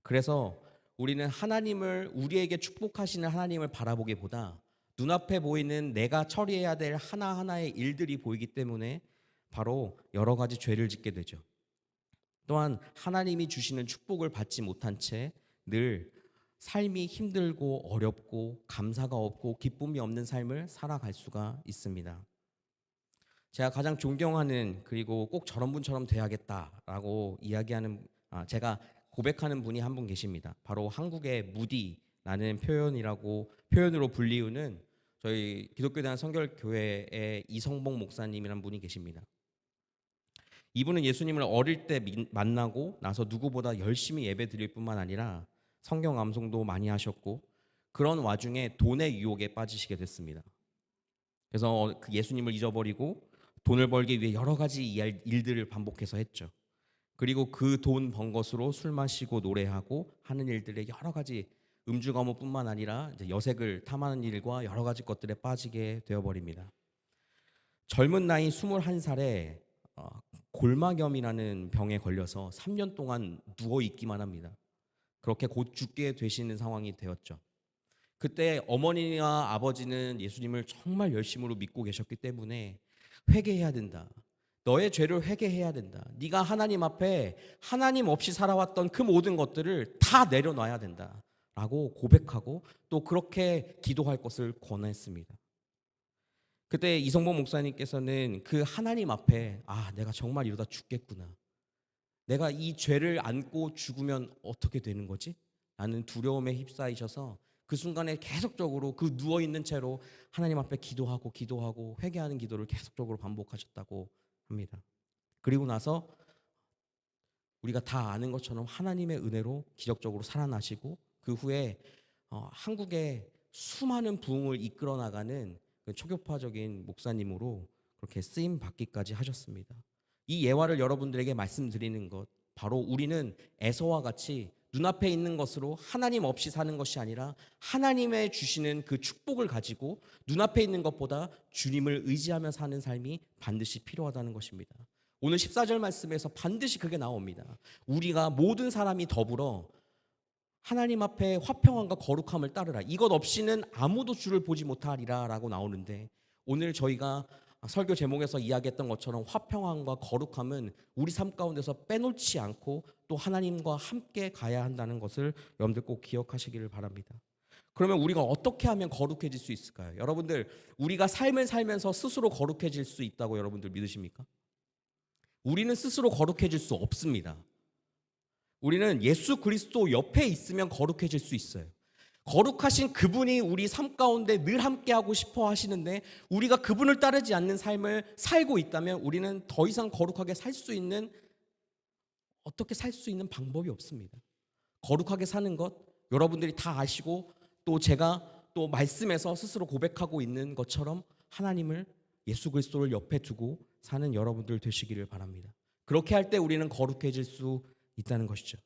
그래서 우리는 하나님을, 우리에게 축복하시는 하나님을 바라보기보다 눈앞에 보이는 내가 처리해야 될 하나하나의 일들이 보이기 때문에 바로 여러 가지 죄를 짓게 되죠. 또한 하나님이 주시는 축복을 받지 못한 채 늘 삶이 힘들고 어렵고 감사가 없고 기쁨이 없는 삶을 살아갈 수가 있습니다. 제가 가장 존경하는, 그리고 꼭 저런 분처럼 돼야겠다라고 이야기하는, 제가 고백하는 분이 한 분 계십니다. 바로 한국의 무디라는 표현으로 불리우는 저희 기독교대한 성결교회의 이성봉 목사님이라는 분이 계십니다. 이분은 예수님을 어릴 때 만나고 나서 누구보다 열심히 예배 드릴 뿐만 아니라 성경 암송도 많이 하셨고, 그런 와중에 돈의 유혹에 빠지시게 됐습니다. 그래서 그 예수님을 잊어버리고 돈을 벌기 위해 여러 가지 일들을 반복해서 했죠. 그리고 그 돈 번 것으로 술 마시고 노래하고 하는 일들에 여러 가지 음주 가무뿐만 아니라 이제 여색을 탐하는 일과 여러 가지 것들에 빠지게 되어버립니다. 젊은 나이 21살에 골마겸이라는 병에 걸려서 3년 동안 누워 있기만 합니다. 그렇게 곧 죽게 되시는 상황이 되었죠. 그때 어머니와 아버지는 예수님을 정말 열심으로 믿고 계셨기 때문에 회개해야 된다. 너의 죄를 회개해야 된다. 네가 하나님 앞에 하나님 없이 살아왔던 그 모든 것들을 다 내려놔야 된다. 라고 고백하고 또 그렇게 기도할 것을 권했습니다. 그때 이성봉 목사님께서는 그 하나님 앞에 내가 정말 이러다 죽겠구나. 내가 이 죄를 안고 죽으면 어떻게 되는 거지? 라는 두려움에 휩싸이셔서 그 순간에 계속적으로 그 누워있는 채로 하나님 앞에 기도하고 회개하는 기도를 계속적으로 반복하셨다고 합니다. 그리고 나서 우리가 다 아는 것처럼 하나님의 은혜로 기적적으로 살아나시고 그 후에 한국의 수많은 부흥을 이끌어 나가는 그 초교파적인 목사님으로 그렇게 쓰임 받기까지 하셨습니다. 이 예화를 여러분들에게 말씀드리는 것, 바로 우리는 에서와 같이 눈앞에 있는 것으로 하나님 없이 사는 것이 아니라 하나님의 주시는 그 축복을 가지고 눈앞에 있는 것보다 주님을 의지하며 사는 삶이 반드시 필요하다는 것입니다. 오늘 14절 말씀에서 반드시 그게 나옵니다. 우리가 모든 사람이 더불어 하나님 앞에 화평함과 거룩함을 따르라. 이것 없이는 아무도 주를 보지 못하리라 라고 나오는데, 오늘 저희가 설교 제목에서 이야기했던 것처럼 화평함과 거룩함은 우리 삶 가운데서 빼놓지 않고 또 하나님과 함께 가야 한다는 것을 여러분들 꼭 기억하시기를 바랍니다. 그러면 우리가 어떻게 하면 거룩해질 수 있을까요? 여러분들, 우리가 삶을 살면서 스스로 거룩해질 수 있다고 여러분들 믿으십니까? 우리는 스스로 거룩해질 수 없습니다. 우리는 예수 그리스도 옆에 있으면 거룩해질 수 있어요. 거룩하신 그분이 우리 삶 가운데 늘 함께하고 싶어 하시는데 우리가 그분을 따르지 않는 삶을 살고 있다면 우리는 더 이상 거룩하게 살 수 있는, 어떻게 살 수 있는 방법이 없습니다. 거룩하게 사는 것 여러분들이 다 아시고 또 제가 또 말씀에서 스스로 고백하고 있는 것처럼 하나님을, 예수 그리스도를 옆에 두고 사는 여러분들 되시기를 바랍니다. 그렇게 할 때 우리는 거룩해질 수 있다는 것이죠.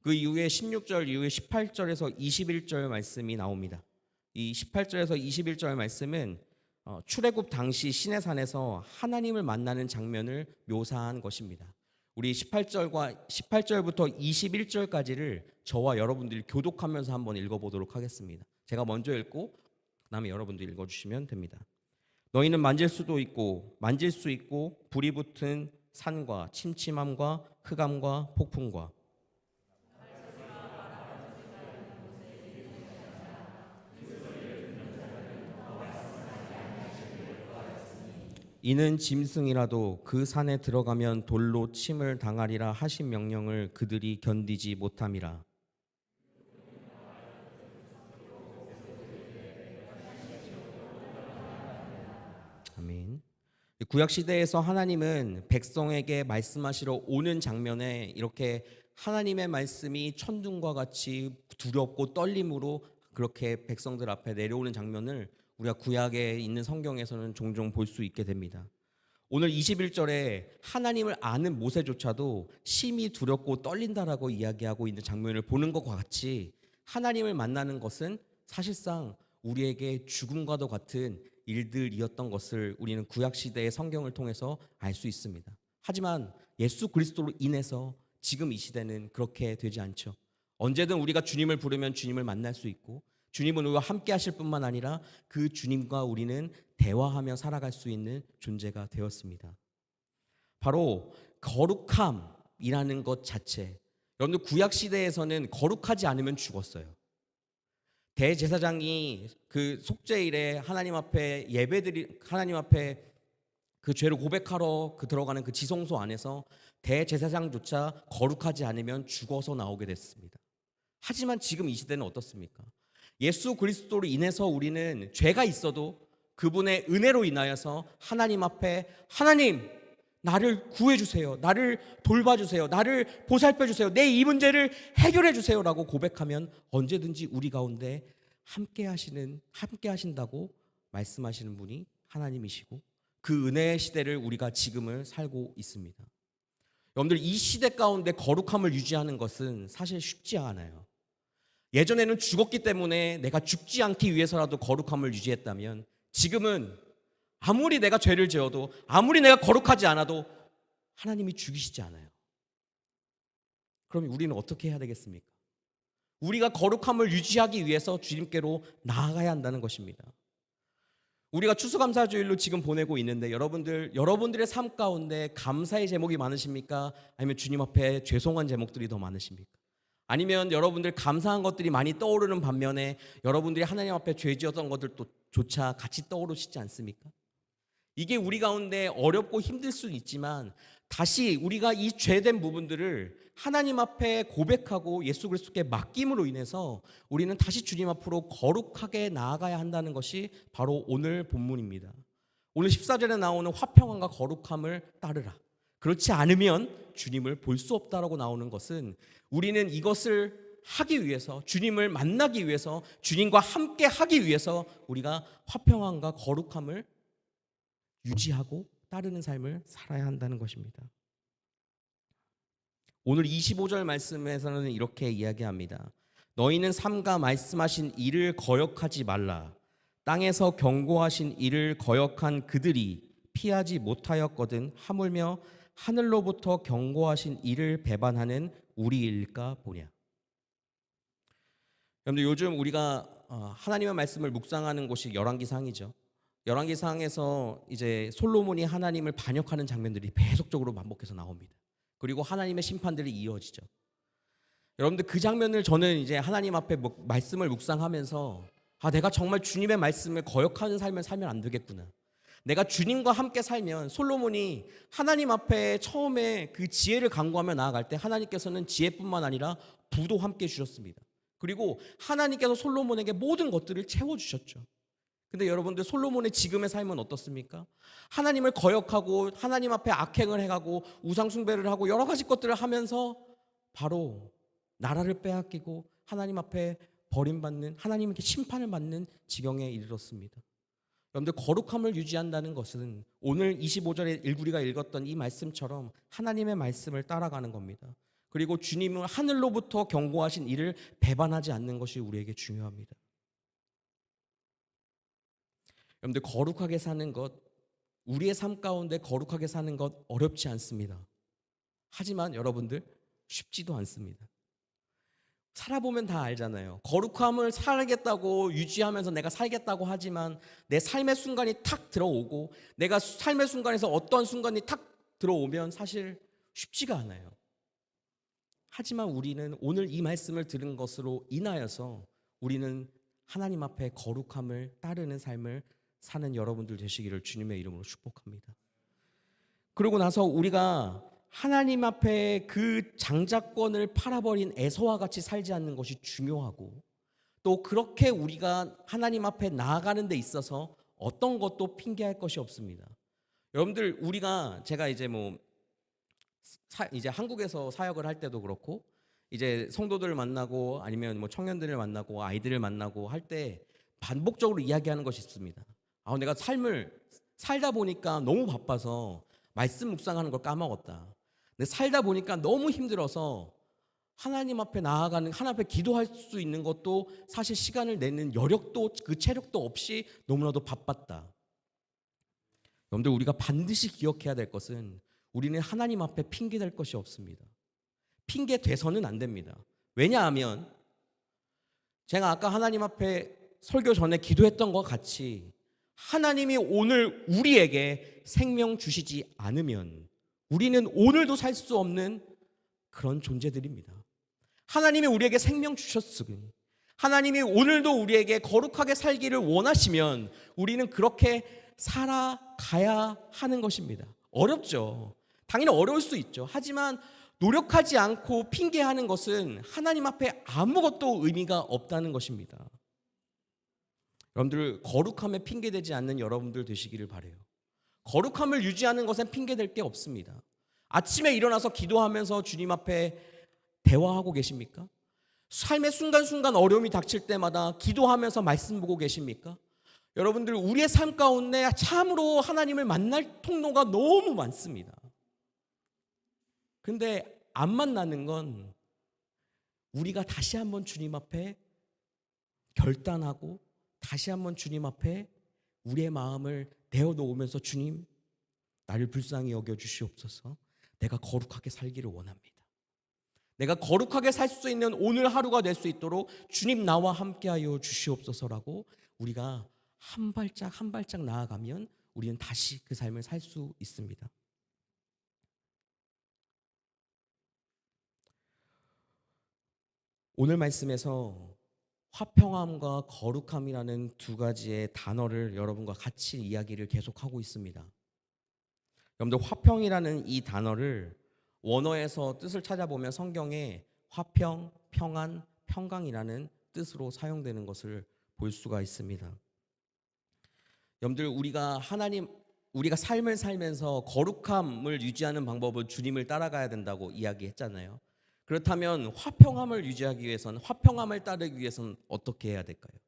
그 이후에 16절 이후에 18절에서 21절 말씀이 나옵니다. 이 18절에서 21절 말씀은 출애굽 당시 시내산에서 하나님을 만나는 장면을 묘사한 것입니다. 우리 18절부터 21절까지를 저와 여러분들이 교독하면서 한번 읽어보도록 하겠습니다. 제가 먼저 읽고 그다음에 여러분들이 읽어주시면 됩니다. 너희는 만질 수도 있고 만질 수 있고 불이 붙은 산과 침침함과 흑암과 폭풍과 이는 짐승이라도 그 산에 들어가면 돌로 침을 당하리라 하신 명령을 그들이 견디지 못함이라. 아멘. 구약 시대에서 하나님은 백성에게 말씀하시러 오는 장면에 이렇게 하나님의 말씀이 천둥과 같이 두렵고 떨림으로 그렇게 백성들 앞에 내려오는 장면을 우리가 구약에 있는 성경에서는 종종 볼 수 있게 됩니다. 오늘 21절에 하나님을 아는 모세조차도 심히 두렵고 떨린다라고 이야기하고 있는 장면을 보는 것과 같이 하나님을 만나는 것은 사실상 우리에게 죽음과도 같은 일들이었던 것을 우리는 구약시대의 성경을 통해서 알 수 있습니다. 하지만 예수 그리스도로 인해서 지금 이 시대는 그렇게 되지 않죠. 언제든 우리가 주님을 부르면 주님을 만날 수 있고 주님은 우리와 함께 하실 뿐만 아니라 그 주님과 우리는 대화하며 살아갈 수 있는 존재가 되었습니다. 바로 거룩함이라는 것 자체, 여러분들 구약시대에서는 거룩하지 않으면 죽었어요. 대제사장이 그 속죄일에 하나님 앞에 하나님 앞에 그 죄를 고백하러 들어가는 그 지성소 안에서 대제사장조차 거룩하지 않으면 죽어서 나오게 됐습니다. 하지만 지금 이 시대는 어떻습니까? 예수 그리스도로 인해서 우리는 죄가 있어도 그분의 은혜로 인하여서 하나님 앞에 하나님 나를 구해주세요, 나를 돌봐주세요, 나를 보살펴주세요, 내 이 문제를 해결해주세요 라고 고백하면 언제든지 우리 가운데 함께 하신다고 말씀하시는 분이 하나님이시고 그 은혜의 시대를 우리가 지금을 살고 있습니다. 여러분들, 이 시대 가운데 거룩함을 유지하는 것은 사실 쉽지 않아요. 예전에는 죽었기 때문에 내가 죽지 않기 위해서라도 거룩함을 유지했다면 지금은 아무리 내가 죄를 지어도 아무리 내가 거룩하지 않아도 하나님이 죽이시지 않아요. 그럼 우리는 어떻게 해야 되겠습니까? 우리가 거룩함을 유지하기 위해서 주님께로 나아가야 한다는 것입니다. 우리가 추수감사주일로 지금 보내고 있는데 여러분들의 삶 가운데 감사의 제목이 많으십니까? 아니면 주님 앞에 죄송한 제목들이 더 많으십니까? 아니면 여러분들 감사한 것들이 많이 떠오르는 반면에 여러분들이 하나님 앞에 죄 지었던 것들조차 같이 떠오르시지 않습니까? 이게 우리 가운데 어렵고 힘들 수는 있지만 다시 우리가 이 죄된 부분들을 하나님 앞에 고백하고 예수 그리스도께 맡김으로 인해서 우리는 다시 주님 앞으로 거룩하게 나아가야 한다는 것이 바로 오늘 본문입니다. 오늘 14절에 나오는 화평함과 거룩함을 따르라. 그렇지 않으면 주님을 볼 수 없다라고 나오는 것은 우리는 이것을 하기 위해서, 주님을 만나기 위해서, 주님과 함께 하기 위해서 우리가 화평함과 거룩함을 유지하고 따르는 삶을 살아야 한다는 것입니다. 오늘 25절 말씀에서는 이렇게 이야기합니다. 너희는 삼가 말씀하신 이를 거역하지 말라. 땅에서 경고하신 이를 거역한 그들이 피하지 못하였거든 하물며 하늘로부터 경고하신 이를 배반하는 우리일까 보냐. 여러분들, 요즘 우리가 하나님의 말씀을 묵상하는 곳이 열왕기상이죠. 열왕기상에서 이제 솔로몬이 하나님을 반역하는 장면들이 계속적으로 반복해서 나옵니다. 그리고 하나님의 심판들이 이어지죠. 여러분들 그 장면을 저는 이제 하나님 앞에 말씀을 묵상하면서 내가 정말 주님의 말씀을 거역하는 삶을 살면 안 되겠구나. 내가 주님과 함께 살면 솔로몬이 하나님 앞에 처음에 그 지혜를 간구하며 나아갈 때 하나님께서는 지혜뿐만 아니라 부도 함께 주셨습니다. 그리고 하나님께서 솔로몬에게 모든 것들을 채워주셨죠. 근데 여러분들 솔로몬의 지금의 삶은 어떻습니까? 하나님을 거역하고 하나님 앞에 악행을 해가고 우상숭배를 하고 여러 가지 것들을 하면서 바로 나라를 빼앗기고 하나님 앞에 버림받는, 하나님께 심판을 받는 지경에 이르렀습니다. 여러분들 거룩함을 유지한다는 것은 오늘 25절에 우리가 읽었던 이 말씀처럼 하나님의 말씀을 따라가는 겁니다. 그리고 주님은 하늘로부터 경고하신 이를 배반하지 않는 것이 우리에게 중요합니다. 여러분들 거룩하게 사는 것, 우리의 삶 가운데 거룩하게 사는 것 어렵지 않습니다. 하지만 여러분들 쉽지도 않습니다. 살아보면 다 알잖아요. 거룩함을 살겠다고 유지하면서 내가 살겠다고 하지만 내 삶의 순간이 탁 들어오고 내가 삶의 순간에서 어떤 순간이 탁 들어오면 사실 쉽지가 않아요. 하지만 우리는 오늘 이 말씀을 들은 것으로 인하여서 우리는 하나님 앞에 거룩함을 따르는 삶을 사는 여러분들 되시기를 주님의 이름으로 축복합니다. 그러고 나서 우리가 하나님 앞에 그 장자권을 팔아버린 에서와 같이 살지 않는 것이 중요하고, 또 그렇게 우리가 하나님 앞에 나아가는 데 있어서 어떤 것도 핑계할 것이 없습니다. 여러분들 제가 이제 이제 한국에서 사역을 할 때도 그렇고 이제 성도들을 만나고 아니면 청년들을 만나고 아이들을 만나고 할 때 반복적으로 이야기하는 것이 있습니다. 내가 삶을 살다 보니까 너무 바빠서 말씀 묵상하는 걸 까먹었다. 근데 살다 보니까 너무 힘들어서 하나님 앞에 나아가는, 하나님 앞에 기도할 수 있는 것도 사실 시간을 내는 여력도 그 체력도 없이 너무나도 바빴다. 여러분들 우리가 반드시 기억해야 될 것은 우리는 하나님 앞에 핑계 댈 것이 없습니다. 핑계 대서는 안 됩니다. 왜냐하면 제가 아까 하나님 앞에 설교 전에 기도했던 것 같이 하나님이 오늘 우리에게 생명 주시지 않으면 우리는 오늘도 살 수 없는 그런 존재들입니다. 하나님이 우리에게 생명 주셨으니 하나님이 오늘도 우리에게 거룩하게 살기를 원하시면 우리는 그렇게 살아가야 하는 것입니다. 어렵죠. 당연히 어려울 수 있죠. 하지만 노력하지 않고 핑계하는 것은 하나님 앞에 아무것도 의미가 없다는 것입니다. 여러분들 거룩함에 핑계대지 않는 여러분들 되시기를 바라요. 거룩함을 유지하는 것엔 핑계댈 게 없습니다. 아침에 일어나서 기도하면서 주님 앞에 대화하고 계십니까? 삶의 순간순간 어려움이 닥칠 때마다 기도하면서 말씀 보고 계십니까? 여러분들 우리의 삶 가운데 참으로 하나님을 만날 통로가 너무 많습니다. 근데 안 만나는 건 우리가 다시 한번 주님 앞에 결단하고 다시 한번 주님 앞에 우리의 마음을 내어놓으면서 주님, 나를 불쌍히 여겨주시옵소서. 내가 거룩하게 살기를 원합니다. 내가 거룩하게 살 수 있는 오늘 하루가 될 수 있도록 주님 나와 함께하여 주시옵소서라고 우리가 한 발짝 한 발짝 나아가면 우리는 다시 그 삶을 살 수 있습니다. 오늘 말씀에서 화평함과 거룩함이라는 두 가지의 단어를 여러분과 같이 이야기를 계속하고 있습니다. 여러분들 화평이라는 이 단어를 원어에서 뜻을 찾아보면 성경에 화평, 평안, 평강이라는 뜻으로 사용되는 것을 볼 수가 있습니다. 여러분들 우리가 삶을 살면서 거룩함을 유지하는 방법은 주님을 따라가야 된다고 이야기했잖아요. 그렇다면 화평함을 유지하기 위해서는, 화평함을 따르기 위해서는 어떻게 해야 될까요?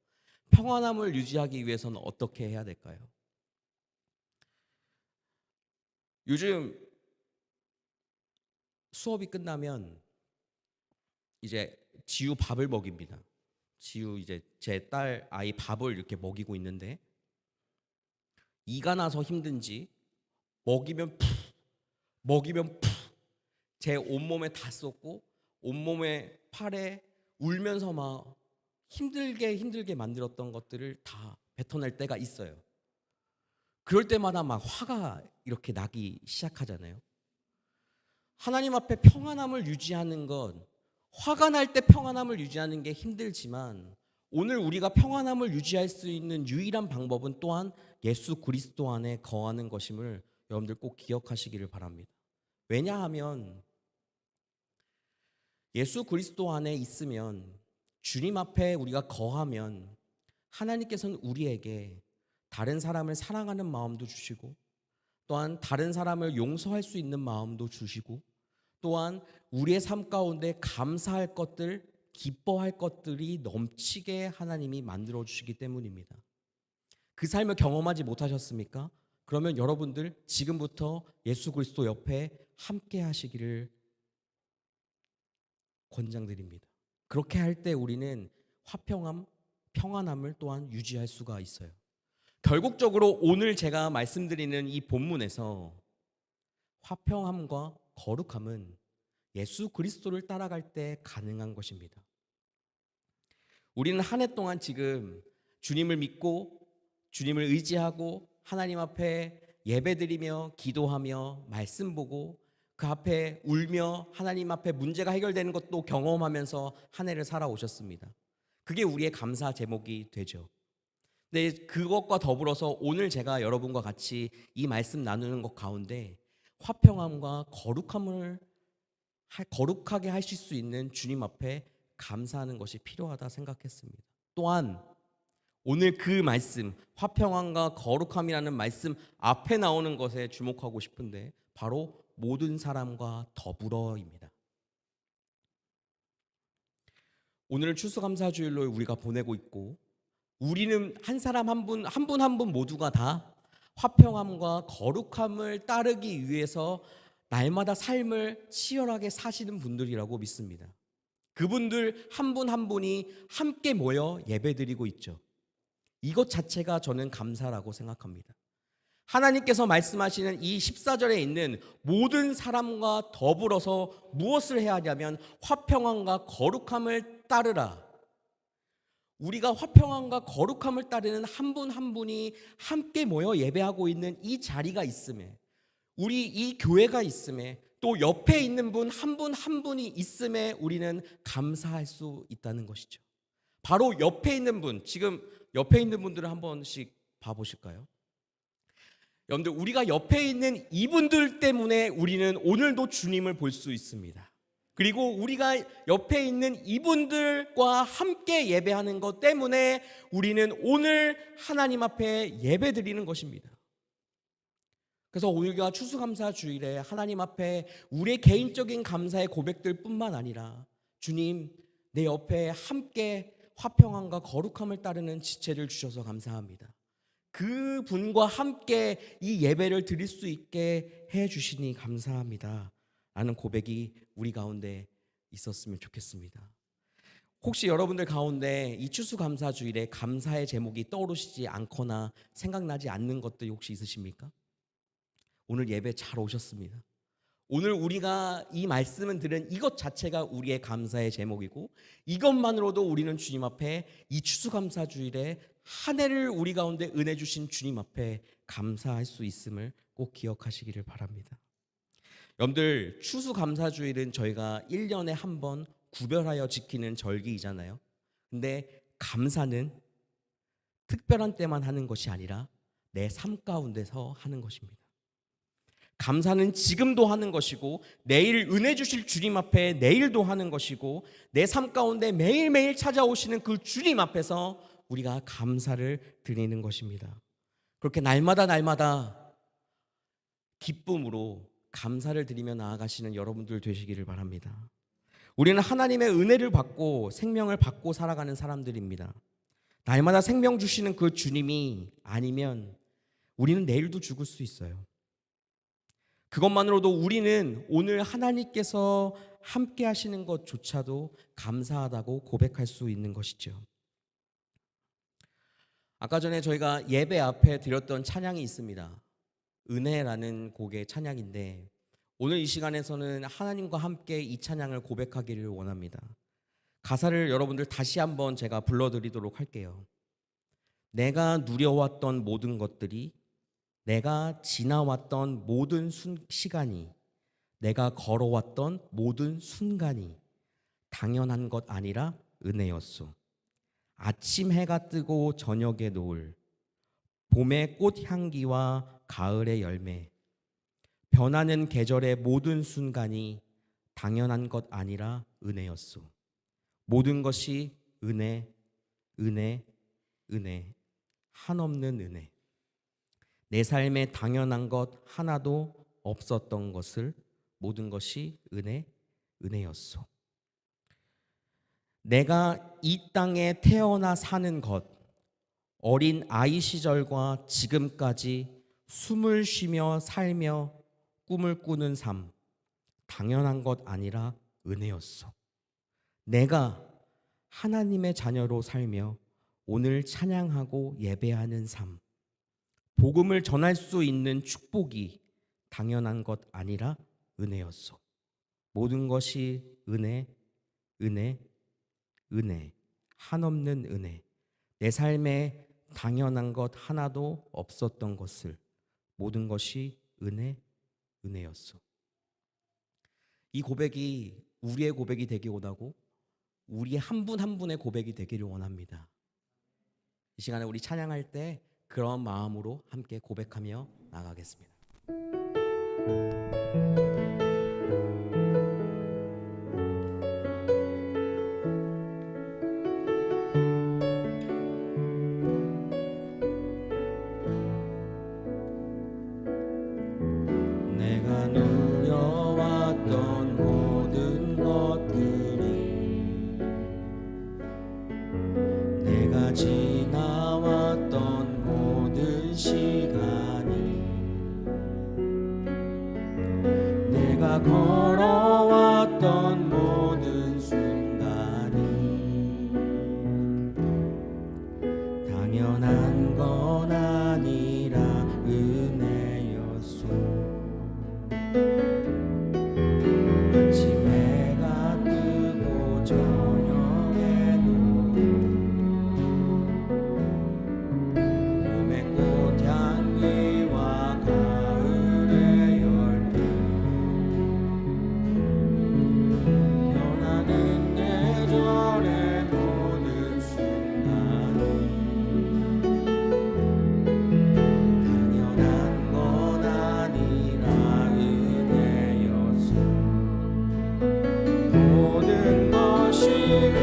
평안함을 유지하기 위해서는 어떻게 해야 될까요? 요즘 수업이 끝나면 이제 지우 밥을 먹입니다. 지우 이제 제 딸 아이 밥을 이렇게 먹이고 있는데 이가 나서 힘든지 먹이면 푹 제 온몸에 다 쏟고 온몸에 팔에 울면서 막 힘들게 만들었던 것들을 다 뱉어낼 때가 있어요. 그럴 때마다 막 화가 이렇게 나기 시작하잖아요. 하나님 앞에 평안함을 유지하는 것, 화가 날 때 평안함을 유지하는 게 힘들지만 오늘 우리가 평안함을 유지할 수 있는 유일한 방법은 또한 예수 그리스도 안에 거하는 것임을 여러분들 꼭 기억하시기를 바랍니다. 왜냐하면 예수 그리스도 안에 있으면, 주님 앞에 우리가 거하면 하나님께서는 우리에게 다른 사람을 사랑하는 마음도 주시고, 또한 다른 사람을 용서할 수 있는 마음도 주시고, 또한 우리의 삶 가운데 감사할 것들, 기뻐할 것들이 넘치게 하나님이 만들어 주시기 때문입니다. 그 삶을 경험하지 못하셨습니까? 그러면 여러분들 지금부터 예수 그리스도 옆에 함께 하시기를 권장드립니다. 그렇게 할 때 우리는 화평함, 평안함을 또한 유지할 수가 있어요. 결국적으로 오늘 제가 말씀드리는 이 본문에서 화평함과 거룩함은 예수 그리스도를 따라갈 때 가능한 것입니다. 우리는 한 해 동안 지금 주님을 믿고 주님을 의지하고 하나님 앞에 예배드리며 기도하며 말씀 보고 그 앞에 울며 하나님 앞에 문제가 해결되는 것도 경험하면서 한 해를 살아오셨습니다. 그게 우리의 감사 제목이 되죠. 근데 그것과 더불어서 오늘 제가 여러분과 같이 이 말씀 나누는 것 가운데 화평함과 거룩하게 하실 수 있는 주님 앞에 감사하는 것이 필요하다 생각했습니다. 또한 오늘 그 말씀, 화평함과 거룩함이라는 말씀 앞에 나오는 것에 주목하고 싶은데 바로 모든 사람과 더불어입니다. 오늘은 추수감사주일로 우리가 보내고 있고, 우리는 한 사람 한 분 한 분 한 분 모두가 다 화평함과 거룩함을 따르기 위해서 날마다 삶을 치열하게 사시는 분들이라고 믿습니다. 그분들 한 분 한 분이 함께 모여 예배드리고 있죠. 이것 자체가 저는 감사라고 생각합니다. 하나님께서 말씀하시는 이 14절에 있는 모든 사람과 더불어서 무엇을 해야 하냐면 화평함과 거룩함을 따르라. 우리가 화평함과 거룩함을 따르는 한 분 한 분이 함께 모여 예배하고 있는 이 자리가 있음에, 우리 이 교회가 있음에, 또 옆에 있는 분 한 분이 있음에 우리는 감사할 수 있다는 것이죠. 바로 옆에 있는 분, 지금 옆에 있는 분들을 한 번씩 봐보실까요? 여러분들, 우리가 옆에 있는 이분들 때문에 우리는 오늘도 주님을 볼 수 있습니다. 그리고 우리가 옆에 있는 이분들과 함께 예배하는 것 때문에 우리는 오늘 하나님 앞에 예배드리는 것입니다. 그래서 우리가 추수감사주일에 하나님 앞에 우리의 개인적인 감사의 고백들 뿐만 아니라 주님, 내 옆에 함께 화평함과 거룩함을 따르는 지체를 주셔서 감사합니다. 그 분과 함께 이 예배를 드릴 수 있게 해주시니 감사합니다 라는 고백이 우리 가운데 있었으면 좋겠습니다. 혹시 여러분들 가운데 이 추수감사주일에 감사의 제목이 떠오르시지 않거나 생각나지 않는 것들이 혹시 있으십니까? 오늘 예배 잘 오셨습니다. 오늘 우리가 이 말씀을 들은 이것 자체가 우리의 감사의 제목이고, 이것만으로도 우리는 주님 앞에 이 추수감사주일에 한 해를 우리 가운데 은혜 주신 주님 앞에 감사할 수 있음을 꼭 기억하시기를 바랍니다. 여러분들, 추수감사주일은 저희가 1년에 한 번 구별하여 지키는 절기이잖아요. 근데 감사는 특별한 때만 하는 것이 아니라 내 삶 가운데서 하는 것입니다. 감사는 지금도 하는 것이고, 내일 은혜 주실 주님 앞에 내일도 하는 것이고, 내 삶 가운데 매일매일 찾아오시는 그 주님 앞에서 우리가 감사를 드리는 것입니다. 그렇게 날마다 기쁨으로 감사를 드리며 나아가시는 여러분들 되시기를 바랍니다. 우리는 하나님의 은혜를 받고 생명을 받고 살아가는 사람들입니다. 날마다 생명 주시는 그 주님이 아니면 우리는 내일도 죽을 수 있어요. 그것만으로도 우리는 오늘 하나님께서 함께 하시는 것조차도 감사하다고 고백할 수 있는 것이죠. 아까 전에 저희가 예배 앞에 드렸던 찬양이 있습니다. 은혜라는 곡의 찬양인데, 오늘 이 시간에서는 하나님과 함께 이 찬양을 고백하기를 원합니다. 가사를 여러분들 다시 한번 제가 불러드리도록 할게요. 내가 누려왔던 모든 것들이 내가 지나왔던 모든 시간이, 내가 걸어왔던 모든 순간이 당연한 것 아니라 은혜였소. 아침 해가 뜨고 저녁의 노을, 봄의 꽃향기와 가을의 열매, 변하는 계절의 모든 순간이 당연한 것 아니라 은혜였소. 모든 것이 은혜, 은혜, 은혜, 한없는 은혜. 내 삶에 당연한 것 하나도 없었던 것을 모든 것이 은혜, 은혜였소. 내가 이 땅에 태어나 사는 것, 어린 아이 시절과 지금까지 숨을 쉬며 살며 꿈을 꾸는 삶, 당연한 것 아니라 은혜였소. 내가 하나님의 자녀로 살며 오늘 찬양하고 예배하는 삶, 복음을 전할 수 있는 축복이 당연한 것 아니라 은혜였소. 모든 것이 은혜, 은혜, 은혜, 한없는 은혜. 내 삶에 당연한 것 하나도 없었던 것을 모든 것이 은혜, 은혜였어. 이 고백이 우리의 고백이 되기 원하고 우리의 한 분 한 분의 고백이 되기를 원합니다. 이 시간에 우리 찬양할 때 그런 마음으로 함께 고백하며 나가겠습니다. 내가 누려왔던 모든 것들이, 내가 지나왔던 모든 시간이, 내가 걸어왔던 모든 순간이 당연한 건 아니라 은혜였소. 아침 해가 뜨고 저녁에 노을, 봄의 꽃향기와 가을의 열매, 변하는 계절의 모든 순간이 당연한 건 아니라 은혜였소. 모든 것이 은혜,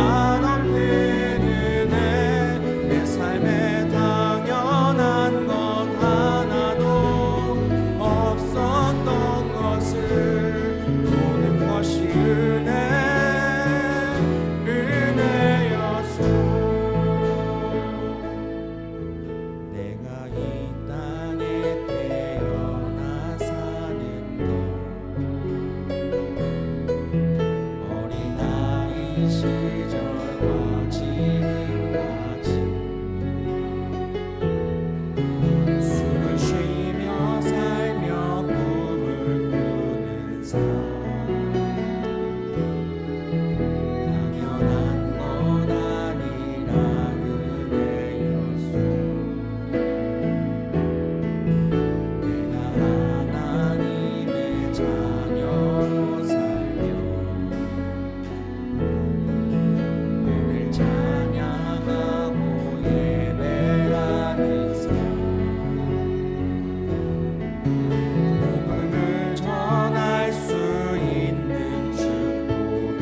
한없는 은혜. 내 삶에 당연한 것 하나도 없었던 것을 모든 것이 은혜, 은혜였소. 내가 이 땅에 태어나 사는 것, 어린아이 시절과 지금까지 숨을 쉬며 살며 꿈을 꾸는 삶, 당연한 건 아니라 은혜였소. 내가 하나님의 자녀로 살며 오늘 찬양하고 예배하는 삶, 복음을 전할 수 있는 축복이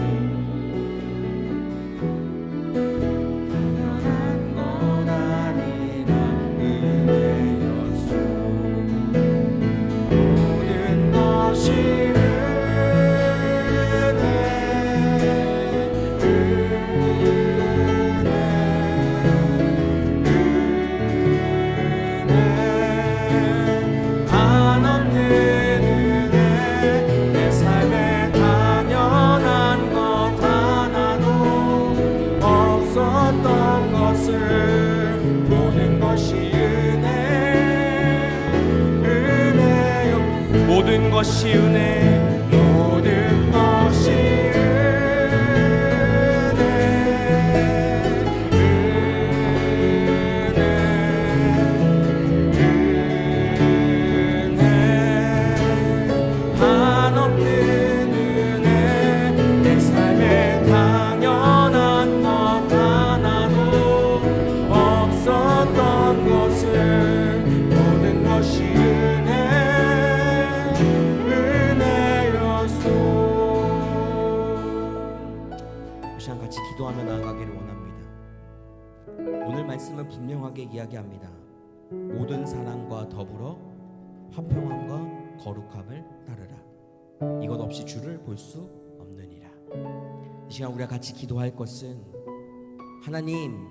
당연한 건 아니라 은혜였소. 모든 것이 은혜, 한없는 은혜. 내 삶에 당연한 것 하나도 없었던 것을 모든 것이 은혜, 은혜요. 모든 것이 은혜, 기도하며 나아가기를 원합니다. 오늘 말씀은 분명하게 이야기합니다. 모든 사람과 더불어 화평함과 거룩함을 따르라. 이것 없이 주를 볼 수 없느니라. 이 시간 우리가 같이 기도할 것은 하나님,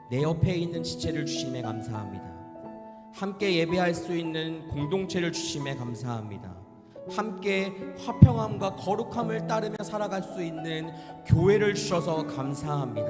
내 옆에 있는 지체를 주심에 감사합니다. 함께 예배할 수 있는 공동체를 주심에 감사합니다. 함께 화평함과 거룩함을 따르며 살아갈 수 있는 교회를 주셔서 감사합니다.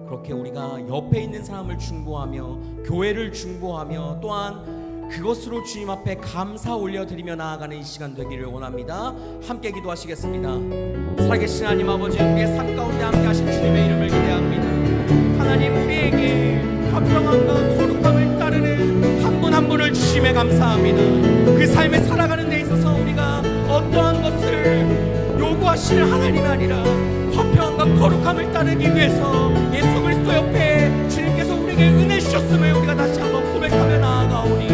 그렇게 우리가 옆에 있는 사람을 중보하며 교회를 중보하며 또한 그것으로 주님 앞에 감사 올려드리며 나아가는 이 시간 되기를 원합니다. 함께 기도하시겠습니다. 살아계신 하나님 아버지, 우리의 삶 가운데 함께 하신 주님의 이름을 기대합니다. 하나님, 우리에게 화평함과 거룩함을 따르는 한 분 한 분을 주심에 감사합니다. 그 삶에 살아가는 데 있어서 우리가 어떠한 것을 요구하시는 하나님이 아니라 화평함과 거룩함을 따르기 위해서 예수 그리스도 옆에 주님께서 우리에게 은혜 주셨음을 우리가 다시 한번 고백하며 나아가오니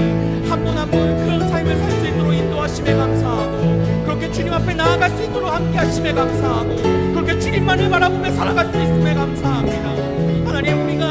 한 분 한 분 그런 삶을 살 수 있도록 인도하심에 감사하고, 그렇게 주님 앞에 나아갈 수 있도록 함께 하심에 감사하고, 그렇게 주님만을 바라보며 살아갈 수 있음에 감사합니다. 하나님, 우리가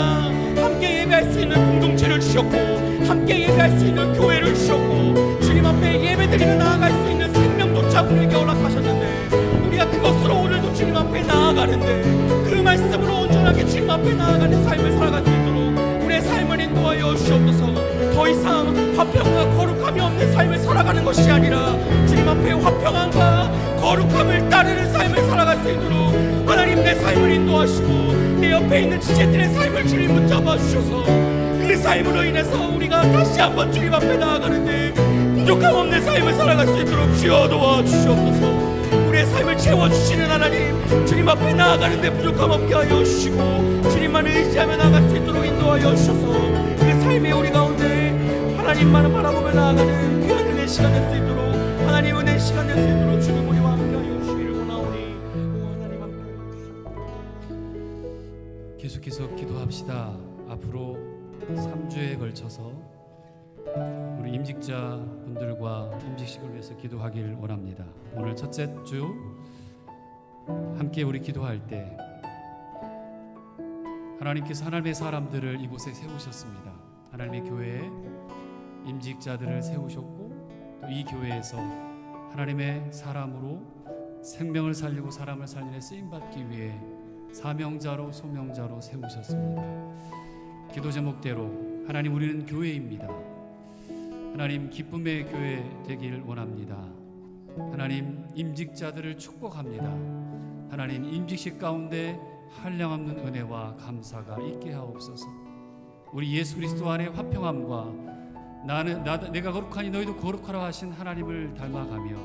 함께 예배할 수 있는 공동체를 주셨고 함께 예배할 수 있는 교회를 주셨고 주님 앞에 예배드리며 나아갈 수 있는 생명조차 우리에게 허락하셨는데, 우리가 그것으로 오늘도 주님 앞에 나아가는데 그 말씀으로 온전하게 주님 앞에 나아가는 삶을 살아갈 수 있도록 우리의 삶을 인도하여 주옵소서. 더 이상 화평과 거룩함이 없는 삶을 살아가는 것이 아니라 주님 앞에 화평함과 거룩함을 따르는 삶을 살아갈 수 있도록 하나님 내 삶을 인도하시고 내 옆에 있는 지체들의 삶을 주님 붙잡아 주셔서 그 삶으로 인해서 우리가 다시 한번 주님 앞에 나아가는데 부족함 없는 삶을 살아갈 수 있도록 주여 도와주시옵소서. 우리의 삶을 채워주시는 하나님, 주님 앞에 나아가는데 부족함 없게 하여 주시고 주님만을 의지하며 나아갈 수 있도록 인도하여 주셔서 그 삶의 우리 가운데 하나님만을 바라보며 나아가는 귀한 은혜 시간 될 수 있도록, 하나님 은혜 시간 될 수 있도록 주님 우리와 함께 하여 주시기를 원하오니 오 하나님 함께 하여 주시옵소서. 계속해서 기도합시다. 앞으로 3주에 걸쳐서 우리 임직자 분들과 임직식을 위해서 기도하길 원합니다. 오늘 첫째 주 함께 우리 기도할 때 하나님께서 하나님의 사람들을 이곳에 세우셨습니다. 하나님의 교회에 임직자들을 세우셨고 또 이 교회에서 하나님의 사람으로 생명을 살리고 사람을 살리는 쓰임받기 위해 사명자로 소명자로 세우셨습니다. 기도 제목대로 하나님, 우리는 교회입니다. 하나님, 기쁨의 교회 되길 원합니다. 하나님, 임직자들을 축복합니다. 하나님, 임직식 가운데 한량없는 은혜와 감사가 있게 하옵소서. 우리 예수 그리스도 안에 화평함과 내가 거룩하니 너희도 거룩하라 하신 하나님을 닮아가며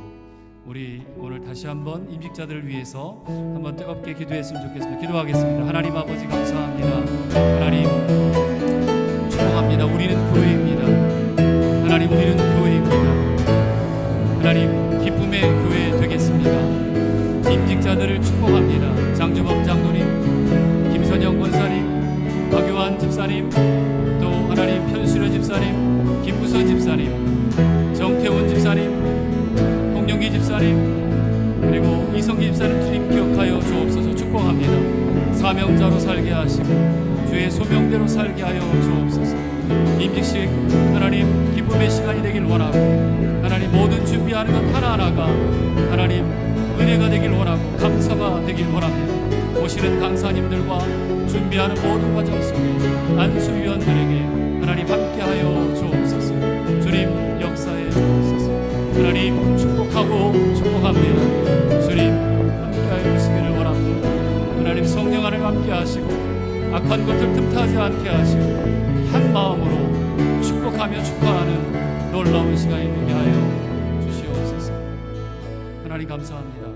우리 오늘 다시 한번 임직자들을 위해서 한번 뜨겁게 기도했으면 좋겠습니다. 기도하겠습니다. 하나님 아버지, 감사합니다. 하나님 축복합니다. 우리는 교회입니다. 하나님, 우리는 교회입니다. 하나님, 기쁨의 교회 되겠습니다. 임직자들을 축복합니다. 장주범 장로님, 김선영 권사님, 박유한 집사님, 또 하나님 편수려 집사님, 김부선 집사님, 정태훈 집사님, 홍영기 집사님, 그리고 이성기 집사님 주님 기억하여 주옵소서. 축복합니다. 사명자로 살게 하시고 주의 소명대로 살게 하여 주옵소서. 임직식 하나님 기쁨의 시간이 되길 원하고 하나님 모든 준비하는 것 하나하나가 하나님 은혜가 되길 원하고 감사가 되길 원합니다. 오시는 강사님들과 준비하는 모든 과정 속에 안수위원들에게 하나님 함께하여 주옵소서. 주님 역사에 주옵소서. 하나님 축복하고 축복합니다. 주님 함께하여 주시기를 원합니다. 하나님 성령 안에 함께하시고 악한 것들 틈타지 않게 하시고 한 마음으로 축복하며 축하하는 놀라운 시간이 되게 하여 주시옵소서. 하나님 감사합니다.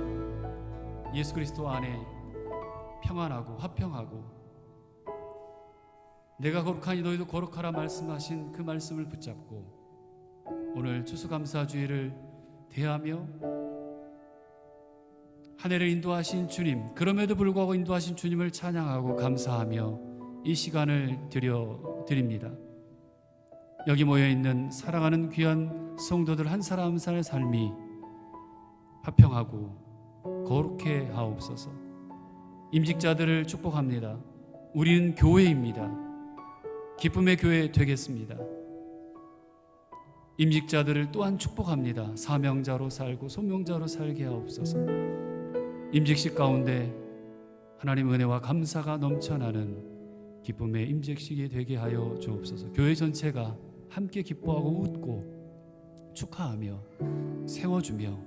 예수 그리스도 안에 평안하고 화평하고 내가 거룩하니 너희도 거룩하라 말씀하신 그 말씀을 붙잡고 오늘 추수감사주일을 대하며 한 해를 인도하신 주님, 그럼에도 불구하고 인도하신 주님을 찬양하고 감사하며 이 시간을 드립니다. 여기 모여있는 사랑하는 귀한 성도들 한 사람 한 사람의 삶이 화평하고 거룩해 하옵소서. 임직자들을 축복합니다. 우리는 교회입니다. 기쁨의 교회 되겠습니다. 임직자들을 또한 축복합니다. 사명자로 살고 소명자로 살게 하옵소서. 임직식 가운데 하나님 은혜와 감사가 넘쳐나는 기쁨의 임직식이 되게 하여 주옵소서. 교회 전체가 함께 기뻐하고 웃고 축하하며 세워주며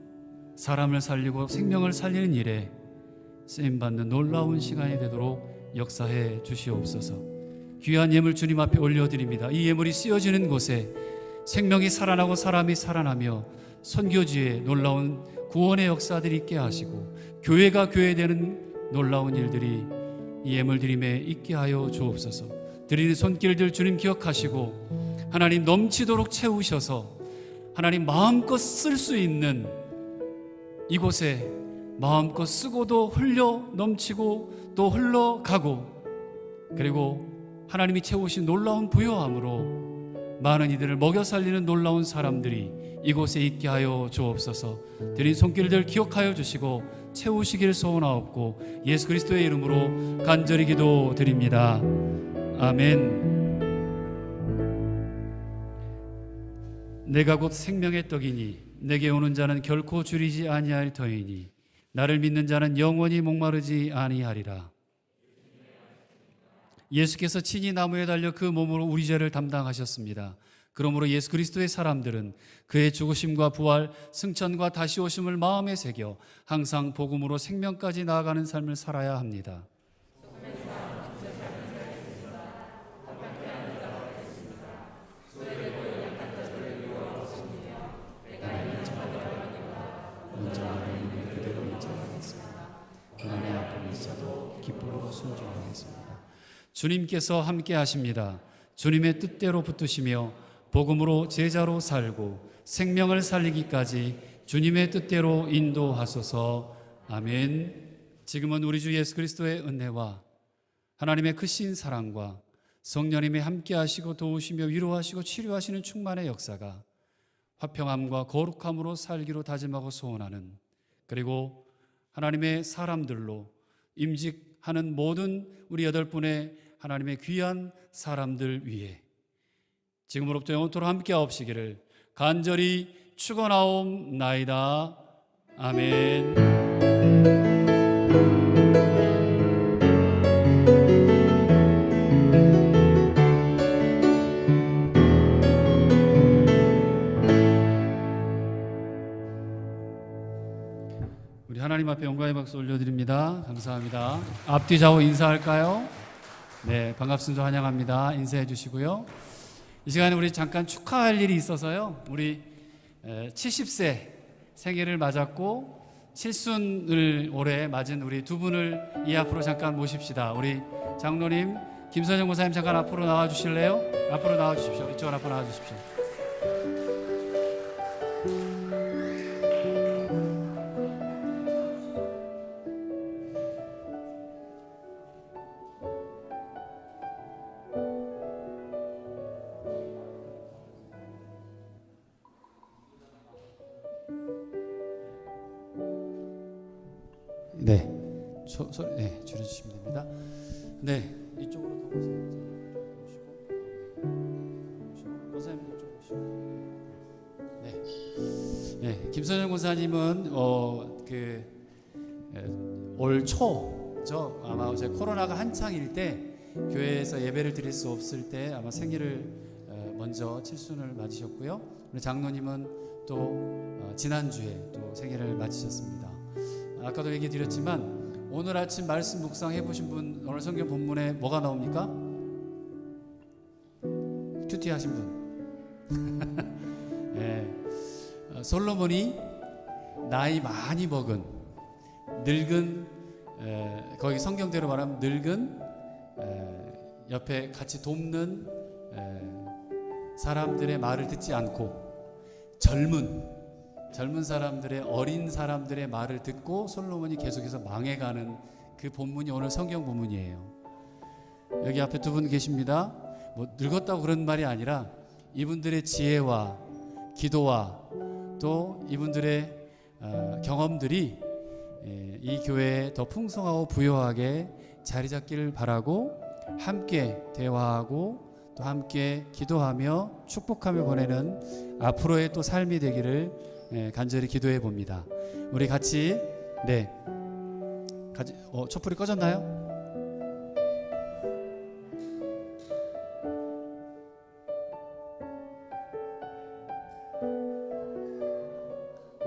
사람을 살리고 생명을 살리는 일에 쓰임받는 놀라운 시간이 되도록 역사해 주시옵소서. 귀한 예물 주님 앞에 올려드립니다. 이 예물이 쓰여지는 곳에 생명이 살아나고 사람이 살아나며 선교지에 놀라운 구원의 역사들이 있게 하시고 교회가 교회되는 놀라운 일들이 이 예물 드림에 있게 하여 주옵소서. 드리는 손길들 주님 기억하시고 하나님 넘치도록 채우셔서 하나님 마음껏 쓸 수 있는 이곳에 마음껏 쓰고도 흘려 넘치고 또 흘러가고 그리고 하나님이 채우신 놀라운 부요함으로 많은 이들을 먹여 살리는 놀라운 사람들이 이곳에 있게 하여 주옵소서. 드린 손길들 기억하여 주시고 채우시길 소원하옵고 예수 그리스도의 이름으로 간절히 기도드립니다. 아멘. 내가 곧 생명의 떡이니 내게 오는 자는 결코 줄이지 아니할 터이니 나를 믿는 자는 영원히 목마르지 아니하리라. 예수께서 친히 나무에 달려 그 몸으로 우리 죄를 담당하셨습니다. 그러므로 예수 그리스도의 사람들은 그의 죽으심과 부활, 승천과 다시 오심을 마음에 새겨 항상 복음으로 생명까지 나아가는 삶을 살아야 합니다. 주님께서 함께 하십니다. 주님의 뜻대로 붙드시며 복음으로 제자로 살고 생명을 살리기까지 주님의 뜻대로 인도하소서. 아멘. 지금은 우리 주 예수 그리스도의 은혜와 하나님의 크신 사랑과 성령님의 함께 하시고 도우시며 위로하시고 치료하시는 충만의 역사가 화평함과 거룩함으로 살기로 다짐하고 소원하는 그리고 하나님의 사람들로 임직하는 모든 우리 8분의 하나님의 귀한 사람들 위에 지금으로부터 영원토록 함께 하옵시기를 간절히 축원하옵나이다. 아멘. 우리 하나님 앞에 영광의 박수 올려드립니다. 감사합니다. 앞뒤 좌우 인사할까요? 네, 반갑습니다. 환영합니다. 인사해 주시고요. 이 시간에 우리 잠깐 축하할 일이 있어서요. 우리 70세 생일을 맞았고 칠순을 올해 맞은 우리 두 분을 이 앞으로 잠깐 모십시다. 우리 장로님, 김선영 목사님 잠깐 앞으로 나와 주실래요? 앞으로 나와 주십시오. 이쪽으로 앞으로 나와 주십시오. 네, 네, 줄여주시면 됩니다. 네, 이쪽으로 더 오시고, 권사님 이쪽 오시고. 네, 김선영 권사님은 올 초, 아마 제 코로나가 한창일 때 교회에서 예배를 드릴 수 없을 때 아마 생일을 먼저 칠순을 맞으셨고요. 우리 장로님은 또 지난주에 또 생일을 맞으셨습니다. 아까도 얘기 드렸지만 오늘 아침 말씀 묵상해 보신 분 오늘 성경 본문에 뭐가 나옵니까? 큐티 하신 분. 네. 솔로몬이 나이 많이 먹은 늙은 거기 성경대로 말하면 늙은 옆에 같이 돕는 사람들의 말을 듣지 않고 젊은 사람들의 어린 사람들의 말을 듣고 솔로몬이 계속해서 망해가는 그 본문이 오늘 성경 본문이에요. 여기 앞에 두 분 계십니다. 뭐 늙었다고 그런 말이 아니라 이분들의 지혜와 기도와 또 이분들의 경험들이 이 교회에 더 풍성하고 부요하게 자리 잡기를 바라고 함께 대화하고 또 함께 기도하며 축복하며 보내는 앞으로의 또 삶이 되기를 간절히 기도해 봅니다. 우리 같이 촛불이 꺼졌나요?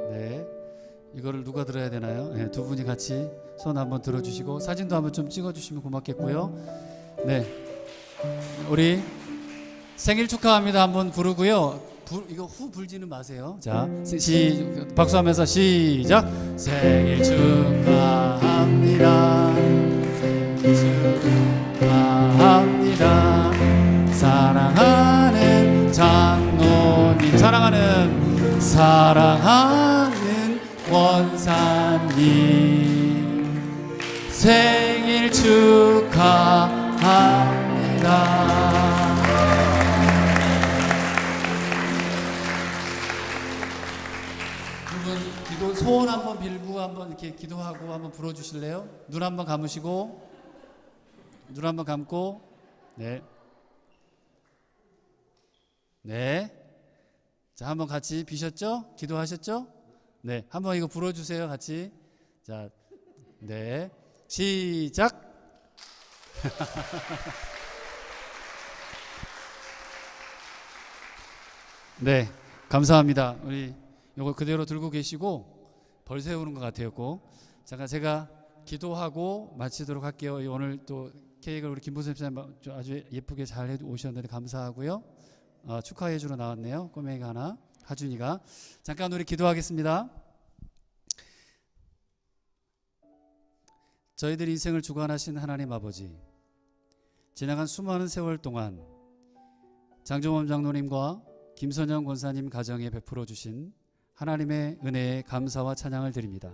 네, 이거를 누가 들어야 되나요? 네, 두 분이 같이 손 한번 들어주시고 사진도 한번 좀 찍어주시면 고맙겠고요. 네, 우리 생일 축하합니다 한번 부르고요. 이거 후 불지는 마세요. 자, 박수하면서 시작. 생일 축하합니다. 축하합니다. 사랑하는 장로님, 사랑하는 원사님, 생일 축하합니다. 기도 소원 한번 빌고 한번 이렇게 기도하고 한번 불어주실래요? 눈 한번 감으시고, 눈 한번 감고, 네, 네. 자, 한번 같이 비셨죠? 기도하셨죠? 네, 한번 이거 불어주세요, 같이. 자, 네, 시작. 네, 감사합니다. 우리 이거 그대로 들고 계시고 벌 세우는 것 같아요. 꼭 잠깐 제가 기도하고 마치도록 할게요. 오늘 또 케이크를 우리 김부선 집사님 아주 예쁘게 잘 오셨는데 감사하고요. 축하해 주러 나왔네요. 꼬맹이가 하나, 하준이가. 잠깐 우리 기도하겠습니다. 저희들 인생을 주관하신 하나님 아버지, 지나간 수많은 세월 동안 장종원 장로님과 김선영 권사님 가정에 베풀어 주신 하나님의 은혜에 감사와 찬양을 드립니다.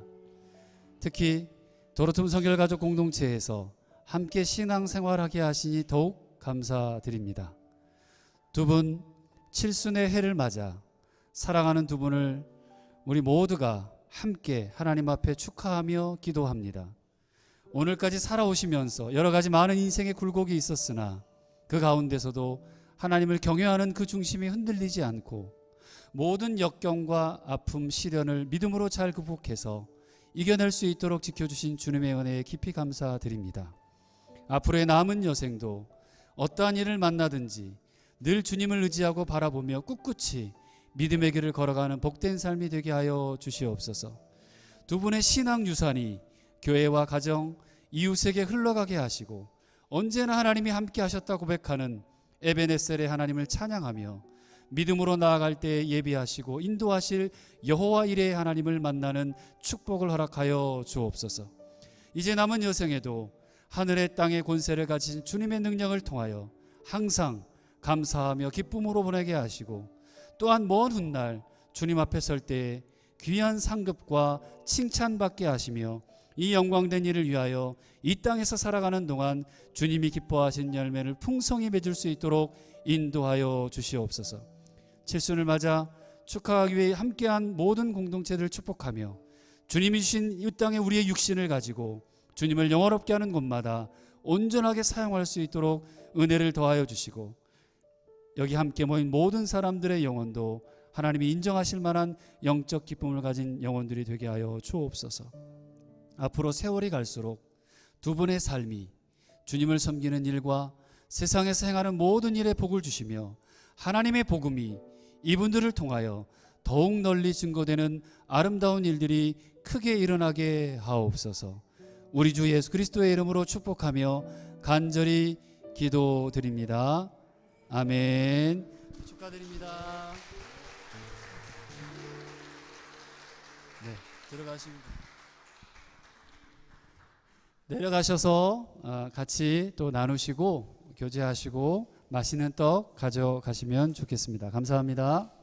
특히 도로툼 성결가족 공동체에서 함께 신앙생활하게 하시니 더욱 감사드립니다. 두 분 칠순의 해를 맞아 사랑하는 두 분을 우리 모두가 함께 하나님 앞에 축하하며 기도합니다. 오늘까지 살아오시면서 여러 가지 많은 인생의 굴곡이 있었으나 그 가운데서도 하나님을 경외하는 그 중심이 흔들리지 않고 모든 역경과 아픔, 시련을 믿음으로 잘 극복해서 이겨낼 수 있도록 지켜주신 주님의 은혜에 깊이 감사드립니다. 앞으로의 남은 여생도 어떠한 일을 만나든지 늘 주님을 의지하고 바라보며 꿋꿋이 믿음의 길을 걸어가는 복된 삶이 되게 하여 주시옵소서. 두 분의 신앙 유산이 교회와 가정, 이웃에게 흘러가게 하시고 언제나 하나님이 함께 하셨다 고백하는 에베네셀의 하나님을 찬양하며 믿음으로 나아갈 때 예비하시고 인도하실 여호와 이레의 하나님을 만나는 축복을 허락하여 주옵소서. 이제 남은 여생에도 하늘의 땅의 권세를 가진 주님의 능력을 통하여 항상 감사하며 기쁨으로 보내게 하시고 또한 먼 훗날 주님 앞에 설 때에 귀한 상급과 칭찬받게 하시며 이 영광된 일을 위하여 이 땅에서 살아가는 동안 주님이 기뻐하신 열매를 풍성히 맺을 수 있도록 인도하여 주시옵소서. 칠순을 맞아 축하하기 위해 함께한 모든 공동체들을 축복하며 주님이 주신 이 땅에 우리의 육신을 가지고 주님을 영원롭게 하는 곳마다 온전하게 사용할 수 있도록 은혜를 더하여 주시고 여기 함께 모인 모든 사람들의 영혼도 하나님이 인정하실 만한 영적 기쁨을 가진 영혼들이 되게 하여 주옵소서. 앞으로 세월이 갈수록 두 분의 삶이 주님을 섬기는 일과 세상에서 행하는 모든 일에 복을 주시며 하나님의 복음이 이분들을 통하여 더욱 널리 증거되는 아름다운 일들이 크게 일어나게 하옵소서. 우리 주 예수 그리스도의 이름으로 축복하며 간절히 기도드립니다. 아멘. 축하드립니다. 네, 들어가시면 내려가셔서 같이 또 나누시고 교제하시고 맛있는 떡 가져가시면 좋겠습니다. 감사합니다.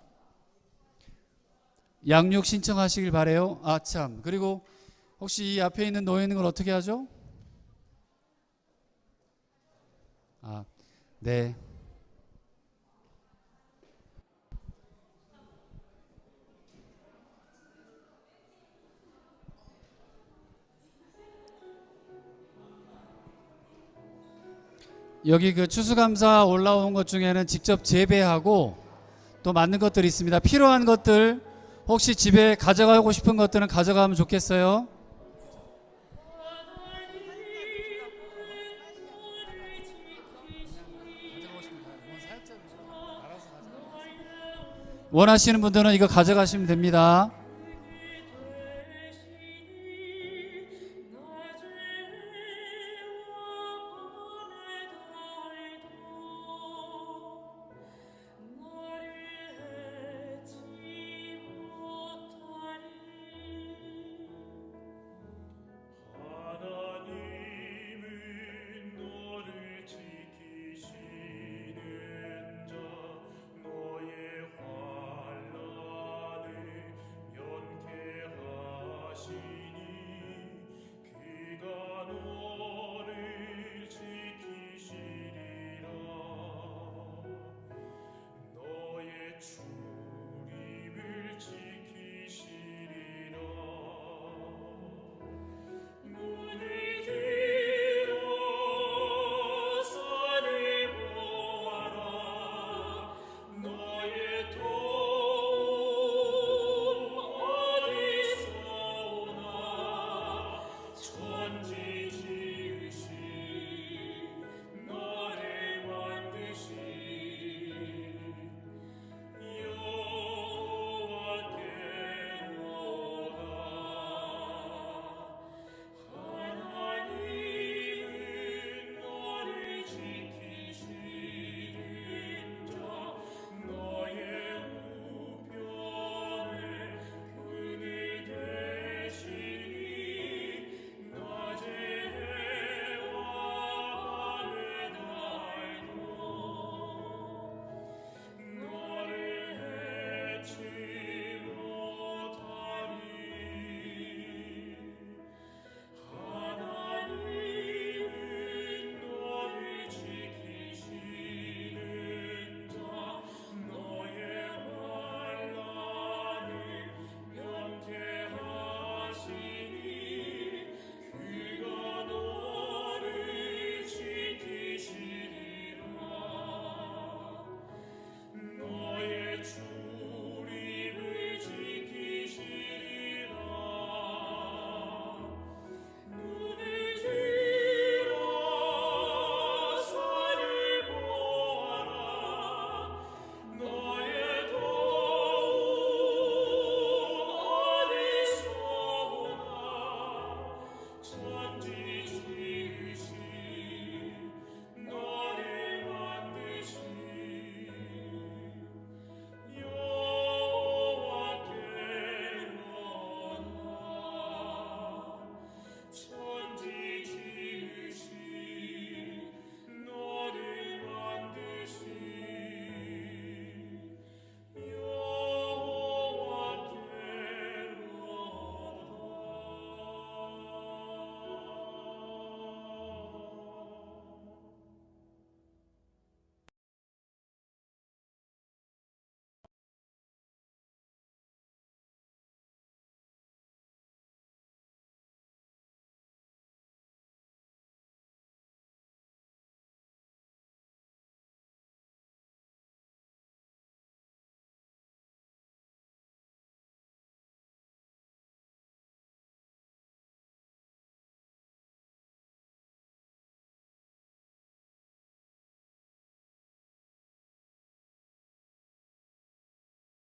양육 신청하시길 바래요. 참, 그리고 혹시 이 앞에 있는 놓여 있는 걸 어떻게 하죠? 네. 여기 그 추수감사 올라온 것 중에는 직접 재배하고 또 만든 것들이 있습니다. 필요한 것들 혹시 집에 가져가고 싶은 것들은 가져가면 좋겠어요. 원하시는 분들은 이거 가져가시면 됩니다.